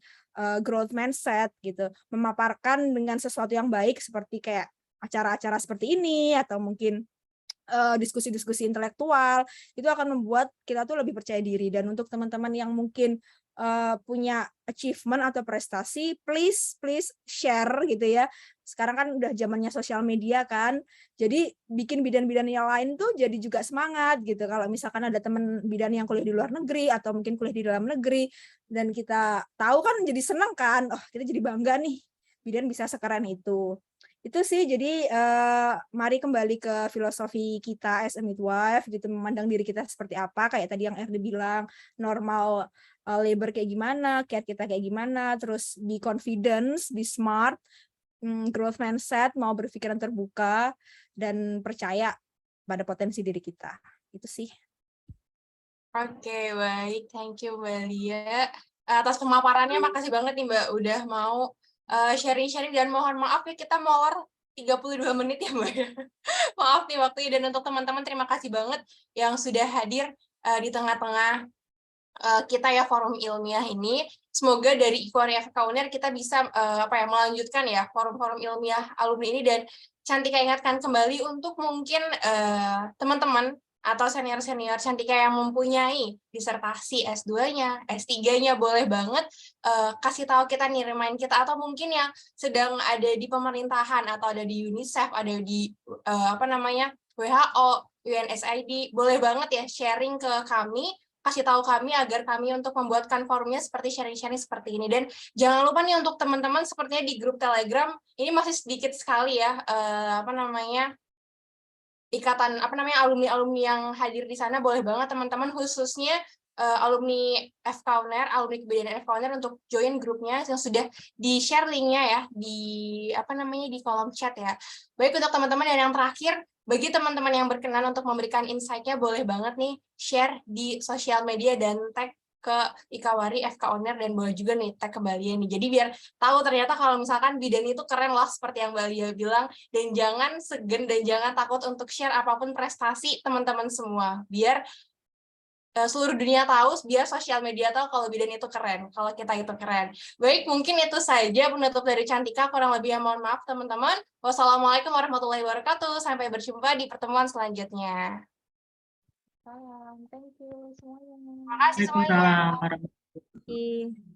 growth mindset gitu, memaparkan dengan sesuatu yang baik seperti kayak acara-acara seperti ini atau mungkin diskusi-diskusi intelektual, itu akan membuat kita tuh lebih percaya diri. Dan untuk teman-teman yang mungkin punya achievement atau prestasi, please share gitu ya. Sekarang kan udah zamannya sosial media kan, jadi bikin bidan-bidan yang lain tuh jadi juga semangat gitu. Kalau misalkan ada teman bidan yang kuliah di luar negeri atau mungkin kuliah di dalam negeri dan kita tahu kan jadi senang kan, oh kita jadi bangga nih bidan bisa sekeren itu. Itu sih, jadi mari kembali ke filosofi kita as a midwife gitu, memandang diri kita seperti apa, kayak tadi yang Erdi bilang, normal labor kayak gimana, care kita kayak gimana, terus be confidence, be smart, growth mindset, mau berpikiran terbuka, dan percaya pada potensi diri kita. Itu sih. Oke, baik. Thank you Mbak Lia. Atas pemaparannya, makasih banget nih Mbak udah mau sharing-sharing, dan mohon maaf ya kita molor 32 menit ya Mbak. Maaf nih waktunya, dan untuk teman-teman terima kasih banget yang sudah hadir di tengah-tengah kita ya forum ilmiah ini. Semoga dari Ikwari FK UNER kita bisa melanjutkan ya forum-forum ilmiah alumni ini, dan Cantika ingatkan kembali untuk mungkin teman-teman atau senior-senior Cantika yang mempunyai disertasi S2-nya, S3-nya, boleh banget kasih tahu kita nih, remind kita, atau mungkin yang sedang ada di pemerintahan atau ada di UNICEF, ada di WHO, UNSID, boleh banget ya sharing ke kami, kasih tahu kami agar kami untuk membuatkan forumnya seperti sharing-sharing seperti ini. Dan jangan lupa nih untuk teman-teman, sepertinya di grup Telegram ini masih sedikit sekali ya ikatan alumni-alumni yang hadir di sana. Boleh banget teman-teman, khususnya alumni FK UNER, alumni kebidanan FK UNER, untuk join grupnya yang sudah di-share linknya ya di di kolom chat ya. Baik, untuk teman-teman, dan yang terakhir Bagi teman-teman yang berkenan untuk memberikan insight-nya, boleh banget nih share di sosial media dan tag ke Ikawari, FK Uner, dan boleh juga nih tag ke Mbak Lia nih. Jadi biar tahu ternyata kalau misalkan bidan itu keren loh seperti yang Mbak Lia bilang, dan jangan segan dan jangan takut untuk share apapun prestasi teman-teman semua. Biar seluruh dunia tahu, biar sosial media tahu kalau bidan itu keren, kalau kita itu keren. Baik, mungkin itu saja penutup dari Cantika, kurang lebihnya mohon maaf teman-teman. Wassalamualaikum warahmatullahi wabarakatuh, sampai berjumpa di pertemuan selanjutnya. Salam, thank you semuanya. Terima kasih semuanya. Waalaikumsalam warahmatullahi wabarakatuh. Oke.